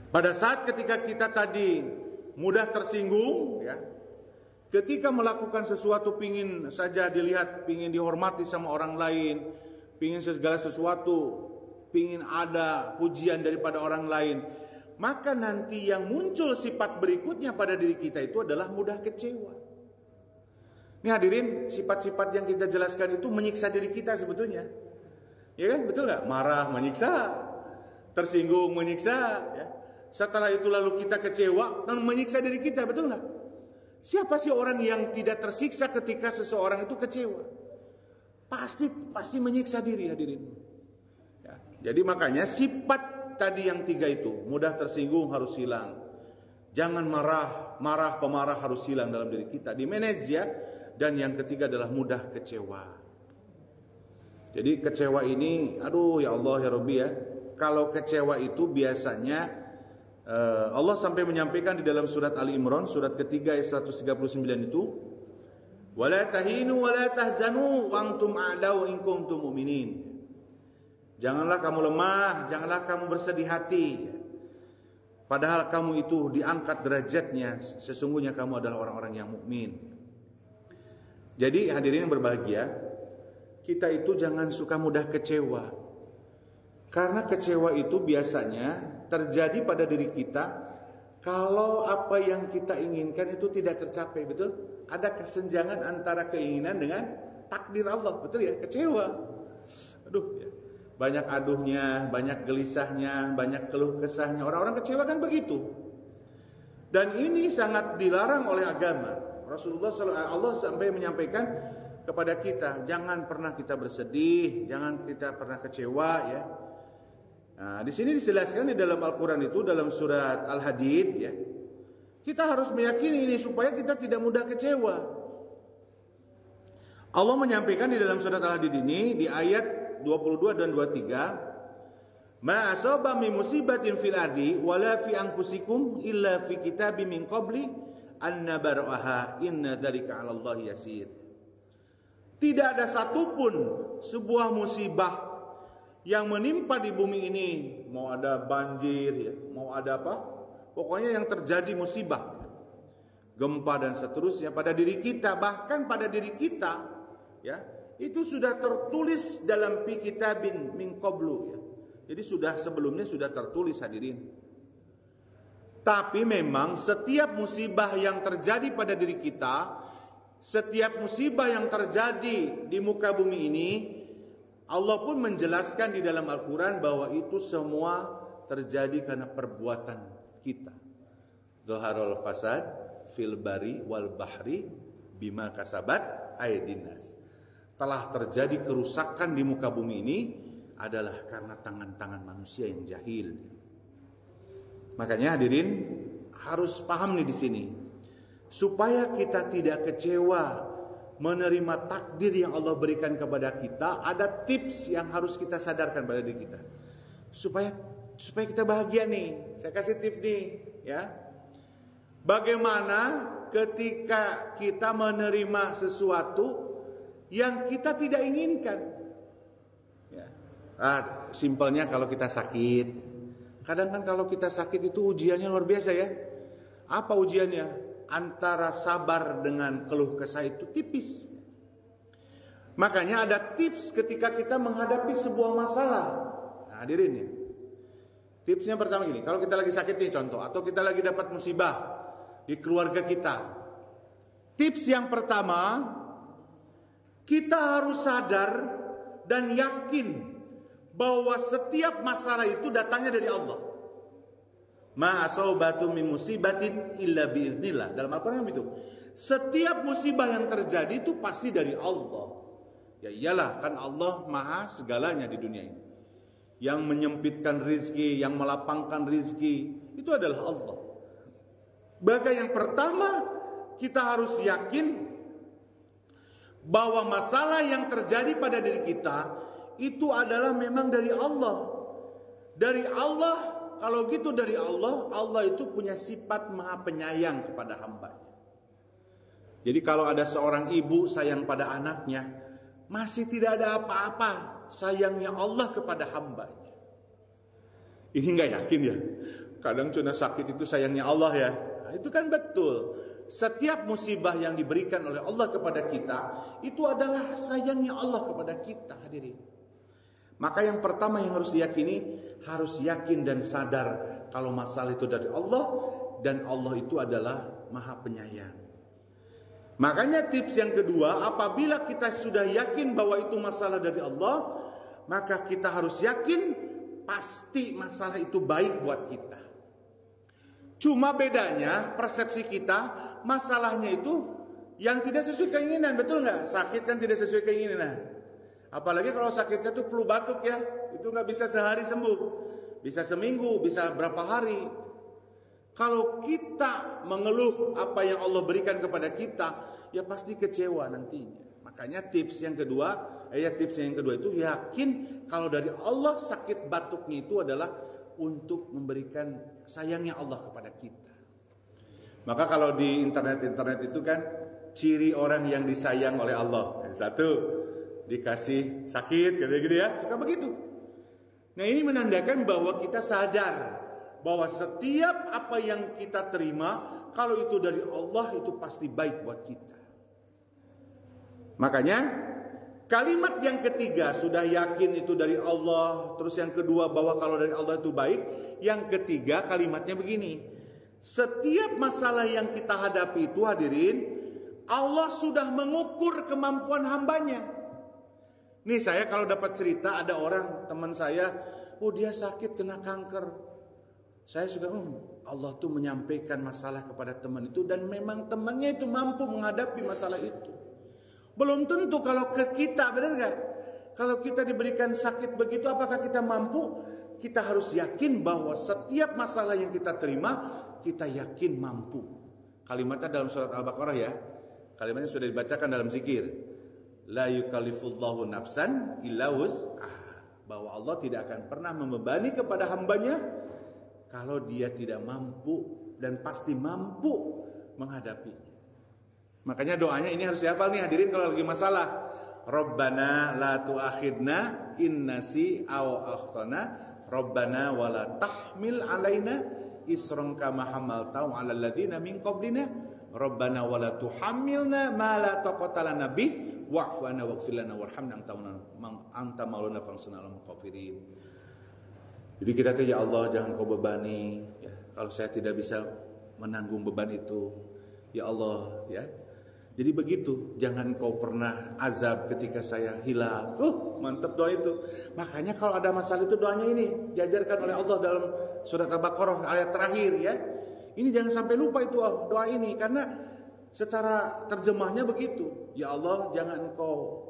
pada saat ketika kita tadi mudah tersinggung ya, ketika melakukan sesuatu pingin saja dilihat, pingin dihormati sama orang lain, pingin segala sesuatu, pingin ada pujian daripada orang lain, maka nanti yang muncul sifat berikutnya pada diri kita itu adalah mudah kecewa. Ini hadirin, sifat-sifat yang kita jelaskan itu menyiksa diri kita sebetulnya. Ya kan, betul nggak? Marah menyiksa, tersinggung menyiksa. Ya. Setelah itu lalu kita kecewa dan menyiksa diri kita, betul nggak? Siapa sih orang yang tidak tersiksa ketika seseorang itu kecewa? Pasti menyiksa diri hadirin. Ya. Jadi makanya sifat tadi yang tiga itu, mudah tersinggung harus hilang. Jangan marah, pemarah harus hilang dalam diri kita. Di manage ya. Dan yang ketiga adalah mudah kecewa. Jadi kecewa ini, aduh ya Allah ya Rabbi ya. Kalau kecewa itu biasanya Allah sampai menyampaikan di dalam surat Ali Imran, surat ketiga ayat 139 itu, wala tahinu wala tahzanu wa antum a'lau in kuntum mu'minin. Janganlah kamu lemah, janganlah kamu bersedih hati. Padahal kamu itu diangkat derajatnya, sesungguhnya kamu adalah orang-orang yang mukmin. Jadi hadirin yang berbahagia, kita itu jangan suka mudah kecewa. Karena kecewa itu biasanya terjadi pada diri kita kalau apa yang kita inginkan itu tidak tercapai, betul? Ada kesenjangan antara keinginan dengan takdir Allah, betul ya? Kecewa. Aduh ya. Banyak aduhnya, banyak gelisahnya, banyak keluh kesahnya. Orang-orang kecewa kan begitu. Dan ini sangat dilarang oleh agama. Allah sampai menyampaikan kepada kita, jangan pernah kita bersedih, jangan kita pernah kecewa ya. Nah, di sini dijelaskan di dalam Al-Qur'an itu dalam surat Al-Hadid ya. Kita harus meyakini ini supaya kita tidak mudah kecewa. Allah menyampaikan di dalam surat Al-Hadid ini di ayat 22 dan 23, ma asaba min musibatin fil ardi wala fi anfusikum illa fi kitabim min qabli an nabraha inna dzalika 'ala Allah yasir. Tidak ada satupun sebuah musibah yang menimpa di bumi ini, mau ada banjir ya, mau ada apa? Pokoknya yang terjadi musibah, gempa dan seterusnya pada diri kita, bahkan pada diri kita ya, itu sudah tertulis dalam fi kitabin min qablu ya. Jadi sudah sebelumnya sudah tertulis hadirin. Tapi memang setiap musibah yang terjadi pada diri kita, setiap musibah yang terjadi di muka bumi ini, Allah pun menjelaskan di dalam Al-Quran bahwa itu semua terjadi karena perbuatan kita. Zaharul fasad fil bari wal bahri bima kasabat aydin nas. Telah terjadi kerusakan di muka bumi ini adalah karena tangan-tangan manusia yang jahil. Makanya hadirin harus paham nih di sini, supaya kita tidak kecewa menerima takdir yang Allah berikan kepada kita. Ada tips yang harus kita sadarkan pada diri kita supaya kita bahagia nih. Saya kasih tips nih ya. Bagaimana ketika kita menerima sesuatu yang kita tidak inginkan ya. Simpelnya kalau kita sakit, kadang kan kalau kita sakit itu ujiannya luar biasa ya. Apa ujiannya? Antara sabar dengan keluh kesah itu tipis. Makanya ada tips ketika kita menghadapi sebuah masalah. Nah, hadirin ya. Tipsnya pertama gini, kalau kita lagi sakit nih contoh, atau kita lagi dapat musibah di keluarga kita. Tips yang pertama, kita harus sadar dan yakin bahwa setiap masalah itu datangnya dari Allah. Ma asabatu min musibatin illa biiznillah. Dalam Al-Qur'an itu, setiap musibah yang terjadi itu pasti dari Allah. Ya iyalah, kan Allah maha segalanya di dunia ini. Yang menyempitkan rizki, yang melapangkan rizki, itu adalah Allah. Maka yang pertama, kita harus yakin bahwa masalah yang terjadi pada diri kita itu adalah memang dari Allah. Dari Allah, kalau gitu dari Allah, Allah itu punya sifat maha penyayang kepada hambanya. Jadi kalau ada seorang ibu sayang pada anaknya, masih tidak ada apa-apa sayangnya Allah kepada hambanya. Ini gak yakin ya? Kadang cuma sakit itu sayangnya Allah ya. Nah, itu kan betul. Setiap musibah yang diberikan oleh Allah kepada kita, itu adalah sayangnya Allah kepada kita hadirin. Maka yang pertama yang harus diyakini, harus yakin dan sadar kalau masalah itu dari Allah, dan Allah itu adalah maha penyayang. Makanya tips yang kedua, apabila kita sudah yakin bahwa itu masalah dari Allah, maka kita harus yakin pasti masalah itu baik buat kita. Cuma bedanya persepsi kita, masalahnya itu yang tidak sesuai keinginan, betul nggak? Sakit kan tidak sesuai keinginan. Apalagi kalau sakitnya tuh flu batuk ya, itu nggak bisa sehari sembuh, bisa seminggu, bisa berapa hari. Kalau kita mengeluh apa yang Allah berikan kepada kita, ya pasti kecewa nantinya. Makanya tips yang kedua itu yakin kalau dari Allah sakit batuknya itu adalah untuk memberikan sayangnya Allah kepada kita. Maka kalau di internet itu kan ciri orang yang disayang oleh Allah. Yang satu, dikasih sakit gitu ya, suka begitu. Nah, ini menandakan bahwa kita sadar bahwa setiap apa yang kita terima, kalau itu dari Allah itu pasti baik buat kita. Makanya kalimat yang ketiga, sudah yakin itu dari Allah. Terus yang kedua, bahwa kalau dari Allah itu baik. Yang ketiga kalimatnya begini, setiap masalah yang kita hadapi itu hadirin, Allah sudah mengukur kemampuan hambanya. Nih saya kalau dapat cerita ada orang teman saya, oh dia sakit kena kanker. Saya suka, Allah tuh menyampaikan masalah kepada teman itu dan memang temannya itu mampu menghadapi masalah itu. Belum tentu kalau ke kita, benar nggak? Kalau kita diberikan sakit begitu, apakah kita mampu? Kita harus yakin bahwa setiap masalah yang kita terima, kita yakin mampu. Kalimatnya dalam surat Al-Baqarah ya. Kalimatnya sudah dibacakan dalam zikir. La yukallifullahu nafsan illa wus'aha. Bahwa Allah tidak akan pernah membebani kepada hambanya kalau dia tidak mampu, dan pasti mampu menghadapinya. Makanya doanya ini harus dihafal nih hadirin kalau lagi masalah. Rabbana la tu'akhidna in nasi aw akhtana. Rabbana wala tahmil alaina isran kama hamaltahu 'alal ladzina min qablina. Rabbana wala tuhammilna ma la taqata lana bih wa'fu 'anna waghfir lana warhamna anta maulana fansurna 'alal kafirin. Jadi kita tanya, ya Allah, jangan kau bebani ya, kalau saya tidak bisa menanggung beban itu. Ya Allah ya. Jadi begitu, jangan kau pernah azab ketika saya hilang. Mantap doa itu. Makanya kalau ada masalah itu doanya ini diajarkan oleh Allah dalam surat Al-Baqarah ayat terakhir ya. Ini jangan sampai lupa itu doa ini, karena secara terjemahnya begitu. Ya Allah, jangan kau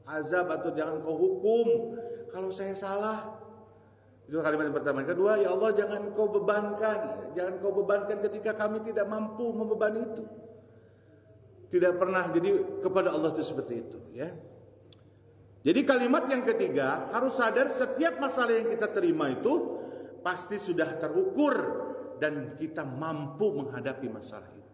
azab atau jangan kau hukum kalau saya salah. Itu kalimat yang pertama. Yang kedua, ya Allah, jangan kau bebankan ketika kami tidak mampu membebani itu. Tidak pernah, jadi kepada Allah itu seperti itu ya. Jadi kalimat yang ketiga, harus sadar setiap masalah yang kita terima itu pasti sudah terukur dan kita mampu menghadapi masalah itu.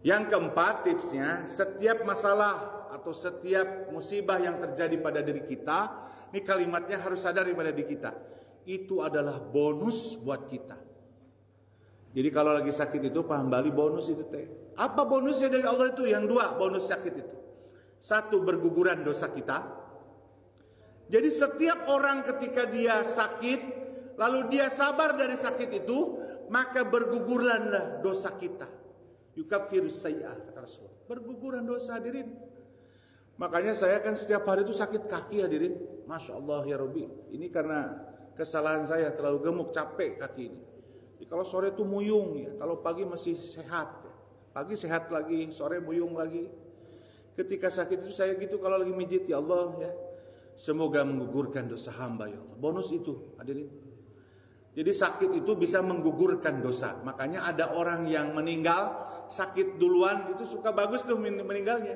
Yang keempat tipsnya, setiap masalah atau setiap musibah yang terjadi pada diri kita, ini kalimatnya harus sadar pada diri kita, itu adalah bonus buat kita. Jadi kalau lagi sakit itu paham bali bonus itu teh. Apa bonusnya dari Allah itu? Yang dua bonus sakit itu. Satu, berguguran dosa kita. Jadi setiap orang ketika dia sakit, lalu dia sabar dari sakit itu, maka bergugurlanlah dosa kita. Yukaffirus sayyi'ah, kata Rasulullah. Berguguran dosa, hadirin. Makanya saya kan setiap hari itu sakit kaki, hadirin. Masya Allah ya Rabbi. Ini karena kesalahan saya, terlalu gemuk, capek kaki ini. Jadi kalau sore itu muyung ya, kalau pagi masih sehat ya. Pagi sehat lagi, sore muyung lagi. Ketika sakit itu saya gitu kalau lagi mijit, ya Allah ya, semoga menggugurkan dosa hamba ya Allah. Bonus itu hadirin. Jadi sakit itu bisa menggugurkan dosa. Makanya ada orang yang meninggal sakit duluan itu suka bagus tuh meninggalnya.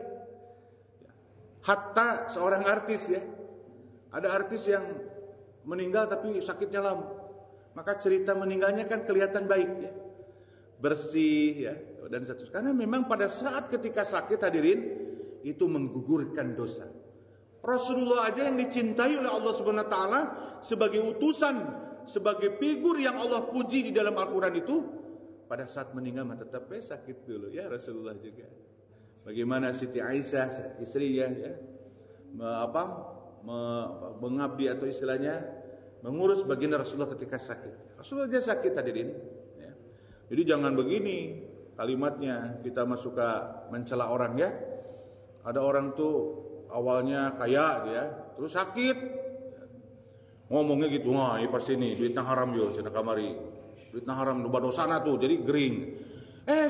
Hatta seorang artis ya, ada artis yang meninggal tapi sakitnya lama. Maka cerita meninggalnya kan kelihatan baik ya, bersih ya, dan seterusnya. Karena memang pada saat ketika sakit hadirin itu menggugurkan dosa. Rasulullah aja yang dicintai oleh Allah Subhanahu wa taala sebagai utusan, sebagai figur yang Allah puji di dalam Al-Qur'an itu, pada saat meninggal tetap sakit dulu ya Rasulullah juga. Bagaimana Siti Aisyah istri ya, mengabdi atau istilahnya mengurus baginda Rasulullah ketika sakit. Rasulullah dia sakit hadirin ya. Jadi jangan begini kalimatnya, kita masuk ke mencela orang ya. Ada orang tuh awalnya kaya dia, terus sakit. Ngomongnya gitu, wah ini pasti nih duitnya haram yo, cenah kamari. Duitnya haram dosana tuh, jadi gering.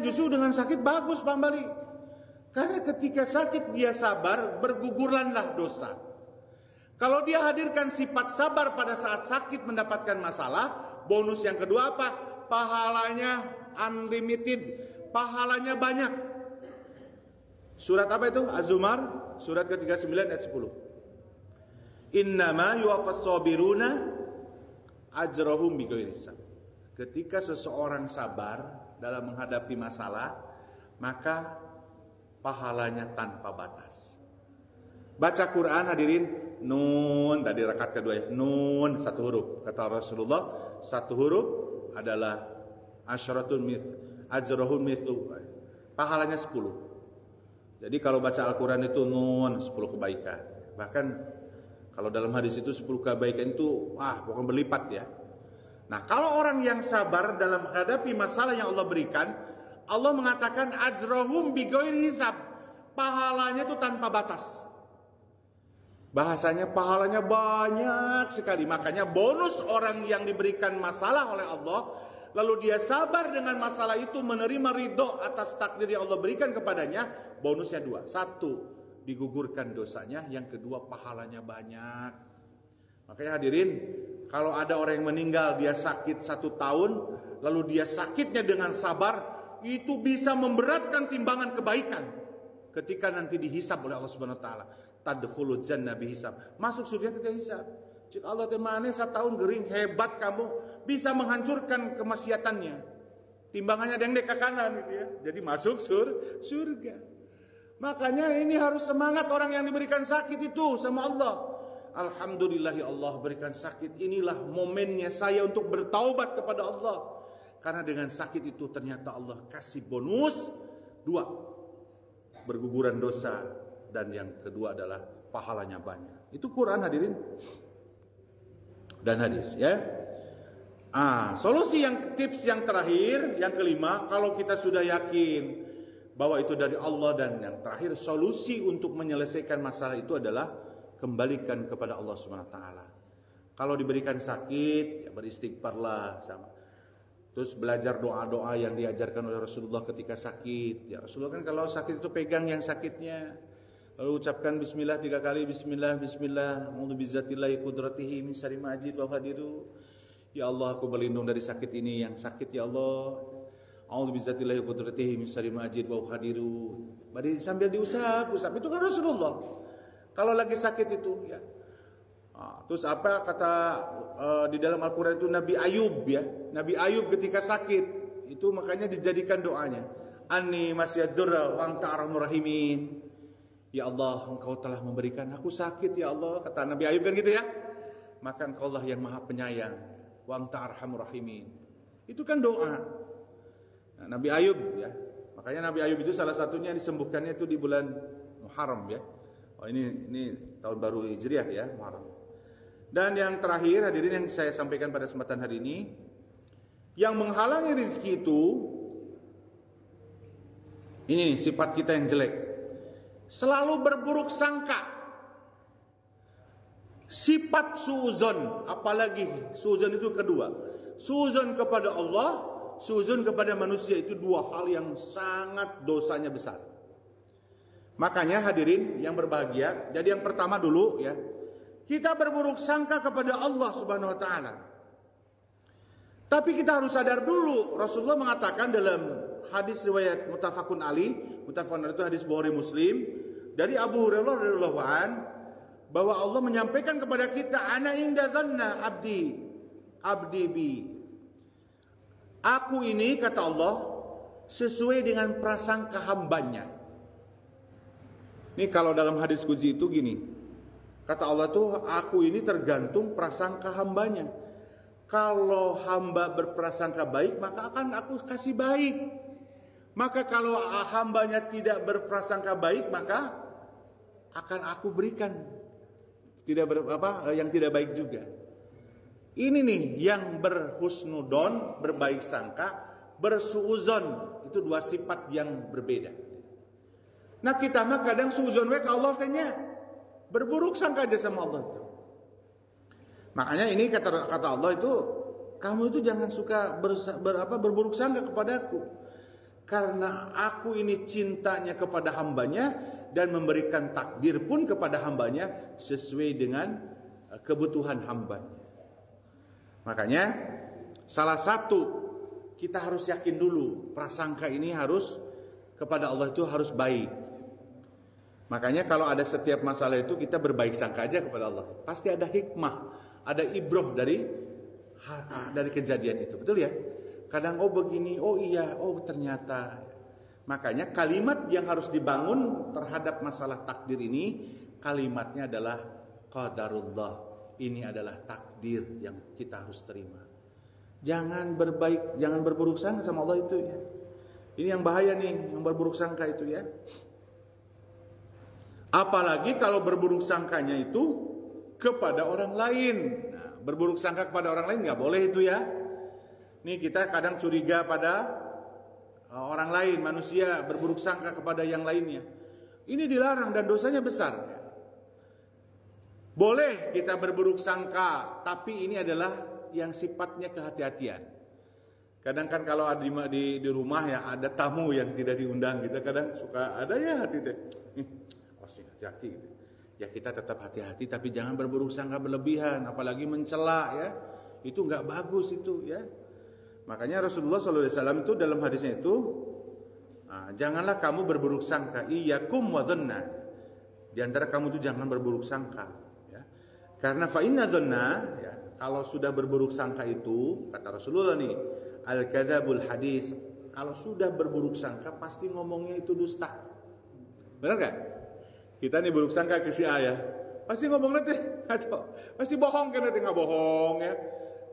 Justru dengan sakit bagus pambali. Karena ketika sakit dia sabar, bergugurlanlah dosa. Kalau dia hadirkan sifat sabar pada saat sakit mendapatkan masalah, bonus yang kedua apa? Pahalanya unlimited, pahalanya banyak. Surat apa itu? Az-Zumar, surat ke-39 ayat 10. Innama yuwaffas sabiruna ajrahum bighairi hisab. Ketika seseorang sabar dalam menghadapi masalah, maka pahalanya tanpa batas. Baca Quran hadirin, nun tadi rakaat kedua ya, nun satu huruf. Kata Rasulullah, satu huruf adalah asyaratun mith, ajrahun mithu. Pahalanya 10. Jadi kalau baca Al-Quran itu nun 10 kebaikan. Bahkan kalau dalam hadis itu 10 kebaikan itu bukan berlipat ya. Nah, kalau orang yang sabar dalam menghadapi masalah yang Allah berikan, Allah mengatakan ajrahum bighairi hisab. Pahalanya itu tanpa batas. Bahasanya pahalanya banyak sekali. Makanya bonus orang yang diberikan masalah oleh Allah, lalu dia sabar dengan masalah itu, menerima ridho atas takdir yang Allah berikan kepadanya, bonusnya dua. Satu, digugurkan dosanya. Yang kedua, pahalanya banyak. Makanya hadirin, kalau ada orang yang meninggal, dia sakit 1 tahun, lalu dia sakitnya dengan sabar, itu bisa memberatkan timbangan kebaikan. ketika nanti dihisab oleh Allah Subhanahu wa taala. Tadkhulul jannah bihisab. Masuk surga tidak hisab. Cik Allah teh maneh satahun gering hebat kamu bisa menghancurkan kemaksiatannya. Timbangannya deng dek ke kanan gitu ya. Jadi masuk surga. Makanya ini harus semangat orang yang diberikan sakit itu sama Allah. Alhamdulillah ya Allah berikan sakit. Inilah momennya saya untuk bertaubat kepada Allah. Karena dengan sakit itu ternyata Allah kasih bonus 2. Berguguran dosa. Dan yang kedua adalah pahalanya banyak. Itu Quran hadirin. Dan hadis ya. Solusi tips yang terakhir, yang kelima, kalau kita sudah yakin bahwa itu dari Allah, dan yang terakhir solusi untuk menyelesaikan masalah itu adalah kembalikan kepada Allah Subhanahu wa taala. Kalau diberikan sakit, ya beristighfarlah sama. Terus belajar doa-doa yang diajarkan oleh Rasulullah ketika sakit. Ya Rasulullah kan kalau sakit itu pegang yang sakitnya. Lalu ucapkan bismillah 3 kali, bismillah, bismillah, a'udzu bizzatillahi qudratihi min syarri ma ajid wa hadiru. Ya Allah, aku berlindung dari sakit ini, yang sakit ya Allah. A'udzu bizzatillahi qudratihi min syarri ma ajid wa hadiru. Mari sambil diusap itu kan Rasulullah. Kalau lagi sakit itu ya. Terus apa kata di dalam Al-Qur'an itu Nabi Ayub ya. Nabi Ayub ketika sakit itu makanya dijadikan doanya. Anni masyadurra wa anta arhamur rahimin. Ya Allah, Engkau telah memberikan aku sakit ya Allah, kata Nabi Ayub kan gitu ya. Maka Engkau lah yang Maha Penyayang. Wa anta arhamur rahimin. Itu kan doa. Nah, Nabi Ayub ya. Makanya Nabi Ayub itu salah satunya disembuhkannya itu di bulan Muharram ya. Oh ini tahun baru Hijriah ya, Muharram. Dan yang terakhir hadirin yang saya sampaikan pada kesempatan hari ini, yang menghalangi rezeki itu ini sifat kita yang jelek. Selalu berburuk sangka. Sifat suuzon, apalagi suuzon itu kedua. Suuzon kepada Allah, suuzon kepada manusia, itu dua hal yang sangat dosanya besar. Makanya hadirin yang berbahagia, jadi yang pertama dulu ya, kita berburuk sangka kepada Allah Subhanahu wa taala. Tapi kita harus sadar dulu, Rasulullah mengatakan dalam hadis riwayat muttafaqun alaih, muttafaqun itu hadis Bukhari Muslim, dari Abu Hurairah radhiyallahu an, bahwa Allah menyampaikan kepada kita, ana inda dzanna abdi bi. Aku ini kata Allah sesuai dengan prasangka hambanya. Ini kalau dalam hadis qudsi itu gini. Kata Allah tuh, aku ini tergantung prasangka hambanya. Kalau hamba berprasangka baik, maka akan aku kasih baik. Maka kalau hambanya tidak berprasangka baik, maka akan aku berikan yang tidak baik juga. Ini nih yang berhusnudon, berbaik sangka, bersuuzon, itu dua sifat yang berbeda. Nah kita mah kadang suuzon we ka Allah tanya, berburuk sangka aja sama Allah itu. Makanya ini kata Allah itu, kamu itu jangan suka berburuk sangka kepadaku, karena aku ini cintanya kepada hambanya dan memberikan takdir pun kepada hambanya sesuai dengan kebutuhan hambanya. Makanya salah satu kita harus yakin dulu prasangka ini harus kepada Allah itu harus baik. Makanya kalau ada setiap masalah itu kita berbaik sangka aja kepada Allah. Pasti ada hikmah, ada ibroh dari kejadian itu. Betul ya? Kadang begini, oh iya, oh ternyata. Makanya kalimat yang harus dibangun terhadap masalah takdir ini, kalimatnya adalah qadarullah. Ini adalah takdir yang kita harus terima. Jangan berburuk sangka sama Allah itu ya. Ini yang bahaya nih, yang berburuk sangka itu ya. Apalagi kalau berburuk sangkanya itu kepada orang lain. Nah, berburuk sangka kepada orang lain nggak boleh itu ya. Nih kita kadang curiga pada orang lain, manusia berburuk sangka kepada yang lainnya. Ini dilarang dan dosanya besar. Boleh kita berburuk sangka, tapi ini adalah yang sifatnya kehati-hatian. Kadang kan kalau di rumah ya ada tamu yang tidak diundang, kita kadang suka ada ya hati deh. Hati-hati gitu. Ya kita tetap hati-hati, tapi jangan berburuk sangka berlebihan, apalagi mencela ya. Itu nggak bagus itu ya. Makanya Rasulullah SAW itu dalam hadisnya itu Janganlah kamu berburuk sangka. Iyyakum wa dhanna. Di antara kamu itu jangan berburuk sangka, ya. Karena fa inna dhanna, ya, kalau sudah berburuk sangka itu, kata Rasulullah nih, al-kadzabul hadis, kalau sudah berburuk sangka pasti ngomongnya itu dusta. Benar gak? Kita nih buruk sangka ke si A, ya, pasti ngomong nanti, atau pasti bohong kan, nanti nggak bohong, ya.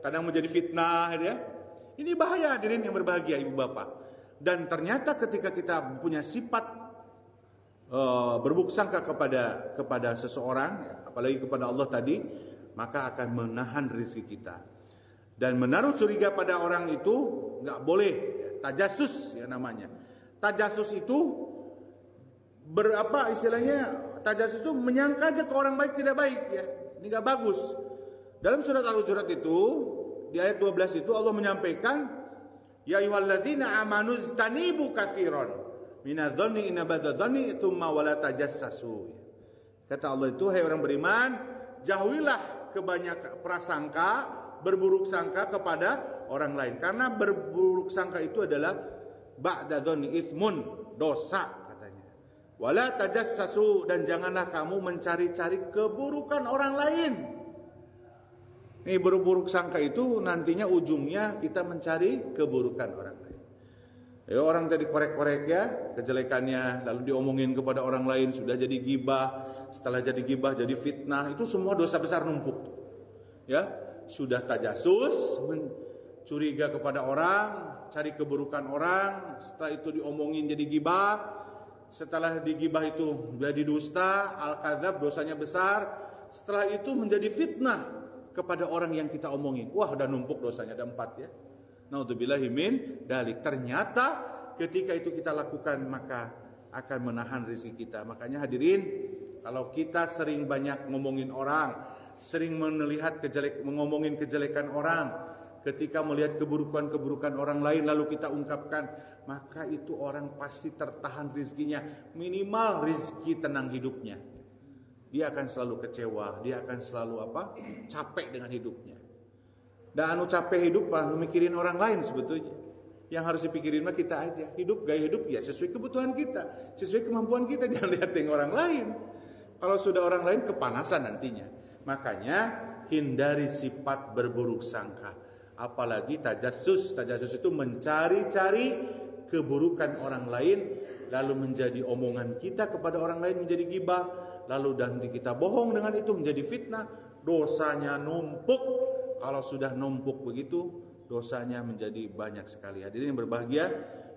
Kadang menjadi fitnah, ya. Ini bahaya, hadirin yang berbahagia, ibu bapak. Dan ternyata ketika kita punya sifat berburuk sangka kepada seseorang, ya, apalagi kepada Allah tadi, maka akan menahan rezeki kita. Dan menaruh curiga pada orang itu nggak boleh, ya, tajasus ya namanya. Tajasus itu berapa istilahnya? Tajasus itu menyangka aja ke orang baik tidak baik, ya. Ini nggak bagus. Dalam surat Al-Hujurat itu di ayat 12 itu Allah menyampaikan, ya ayyuhalladzina amanu istanibu katsiran minadh-dhanni inna ba'dadh-dhanni tsumma wala tajassasu. Kata Allah itu, hai orang beriman, jauhilah kebanyakan prasangka, berburuk sangka kepada orang lain, karena berburuk sangka itu adalah ba'dadh-dhanni itsmun, dosa katanya. Wala tajassasu, dan janganlah kamu mencari-cari keburukan orang lain. Ini berburuk sangka itu nantinya ujungnya kita mencari keburukan orang lain. Ya, orang tadi korek-korek ya kejelekannya, lalu diomongin kepada orang lain, sudah jadi gibah, setelah jadi gibah jadi fitnah, itu semua dosa besar numpuk tuh. Ya, sudah tajasus, curiga kepada orang, cari keburukan orang, setelah itu diomongin jadi gibah, setelah digibah itu jadi dusta, al-kadzab, dosanya besar, setelah itu menjadi fitnah kepada orang yang kita omongin. Wah, udah numpuk dosanya, ada 4 ya. Naudzubillahi min dzalik. Ternyata ketika itu kita lakukan maka akan menahan rezeki kita. Makanya hadirin, kalau kita sering banyak ngomongin orang, sering ngomongin kejelekan orang, ketika melihat keburukan-keburukan orang lain lalu kita ungkapkan, maka itu orang pasti tertahan rezekinya, minimal rezeki tenang hidupnya. Dia akan selalu kecewa, dia akan selalu capek dengan hidupnya. Dan capek hidup mikirin orang lain sebetulnya. Yang harus dipikirin mah kita aja. Hidup gaya hidup ya sesuai kebutuhan kita, sesuai kemampuan kita, jangan lihatin orang lain. Kalau sudah orang lain kepanasan nantinya. Makanya hindari sifat berburuk sangka. Apalagi tajassus. Tajassus itu mencari-cari keburukan orang lain, lalu menjadi omongan kita kepada orang lain menjadi ghibah, lalu nanti kita bohong dengan itu menjadi fitnah, dosanya numpuk. Kalau sudah numpuk begitu, dosanya menjadi banyak sekali. Hadirin yang berbahagia,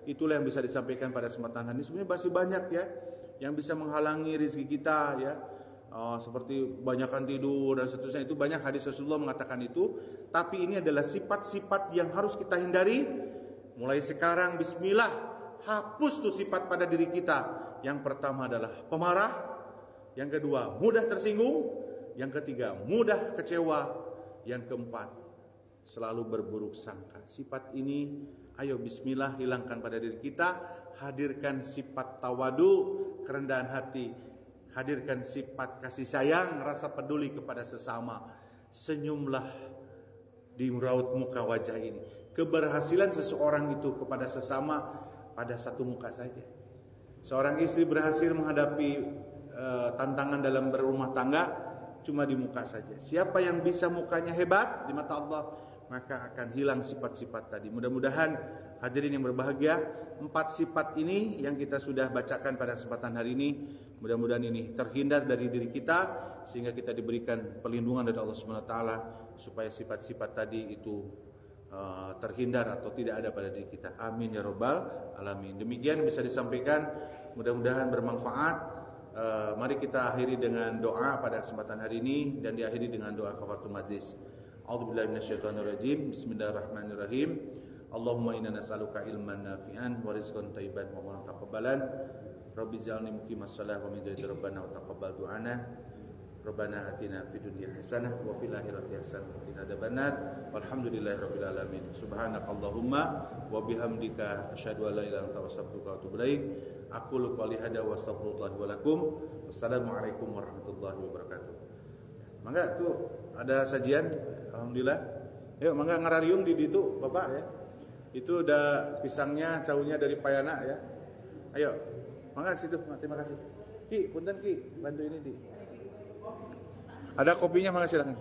itulah yang bisa disampaikan pada kesempatan ini. Sebenarnya masih banyak ya yang bisa menghalangi rezeki kita ya. Seperti banyakkan tidur dan seterusnya, itu banyak hadis Rasulullah mengatakan itu. Tapi ini adalah sifat-sifat yang harus kita hindari. Mulai sekarang bismillah, hapus tuh sifat pada diri kita. Yang pertama adalah pemarah, yang kedua mudah tersinggung, yang ketiga mudah kecewa, yang keempat selalu berburuk sangka. Sifat ini ayo bismillah hilangkan pada diri kita. Hadirkan sifat tawadu, kerendahan hati. Hadirkan sifat kasih sayang, rasa peduli kepada sesama. Senyumlah di raut muka wajah ini. Keberhasilan seseorang itu kepada sesama pada satu muka saja. Seorang istri berhasil menghadapi tantangan dalam berumah tangga cuma di muka saja. Siapa yang bisa mukanya hebat di mata Allah, maka akan hilang sifat-sifat tadi. Mudah-mudahan hadirin yang berbahagia, 4 sifat ini yang kita sudah bacakan pada kesempatan hari ini, mudah-mudahan ini terhindar dari diri kita, sehingga kita diberikan perlindungan dari Allah Subhanahu wa taala supaya sifat-sifat tadi itu terhindar atau tidak ada pada diri kita. Amin ya rabbal alamin. Demikian bisa disampaikan, mudah-mudahan bermanfaat. Mari kita akhiri dengan doa pada kesempatan hari ini dan diakhiri dengan doa kafaratul majlis. A'udzubillahi minasyaitonirrajim. Bismillahirrahmanirrahim. Allahumma inna nas'aluka ilman nafi'an wa rizqan thayyiban wa amalan taqabbalan. Rabbi ij'alni muqimas shalah wa min dzurriyyati rabbana wa taqabbal du'ana. Rabbana atina fid dunya hasanah wa fil akhirati hasanah wa qina adzabannar. Walhamdulillahirabbil alamin. Subhanakallahumma wa bihamdika asyhadu an la ilaha illa anta astaghfiruka wa atubu ilaik. Aqulu qouli hadza wa astaghfirullah wa lakum. Wassalamualaikum warahmatullahi wabarakatuh. Mangga tuh ada sajian, alhamdulillah. Yuk mangga ngarariung di itu Bapak ya. Itu udah pisangnya, caunya dari Payana ya. Ayo. Mangga situ. Terima kasih. Ki, punten Ki, bantu ini Di. Ada kopinya, mangga silakan.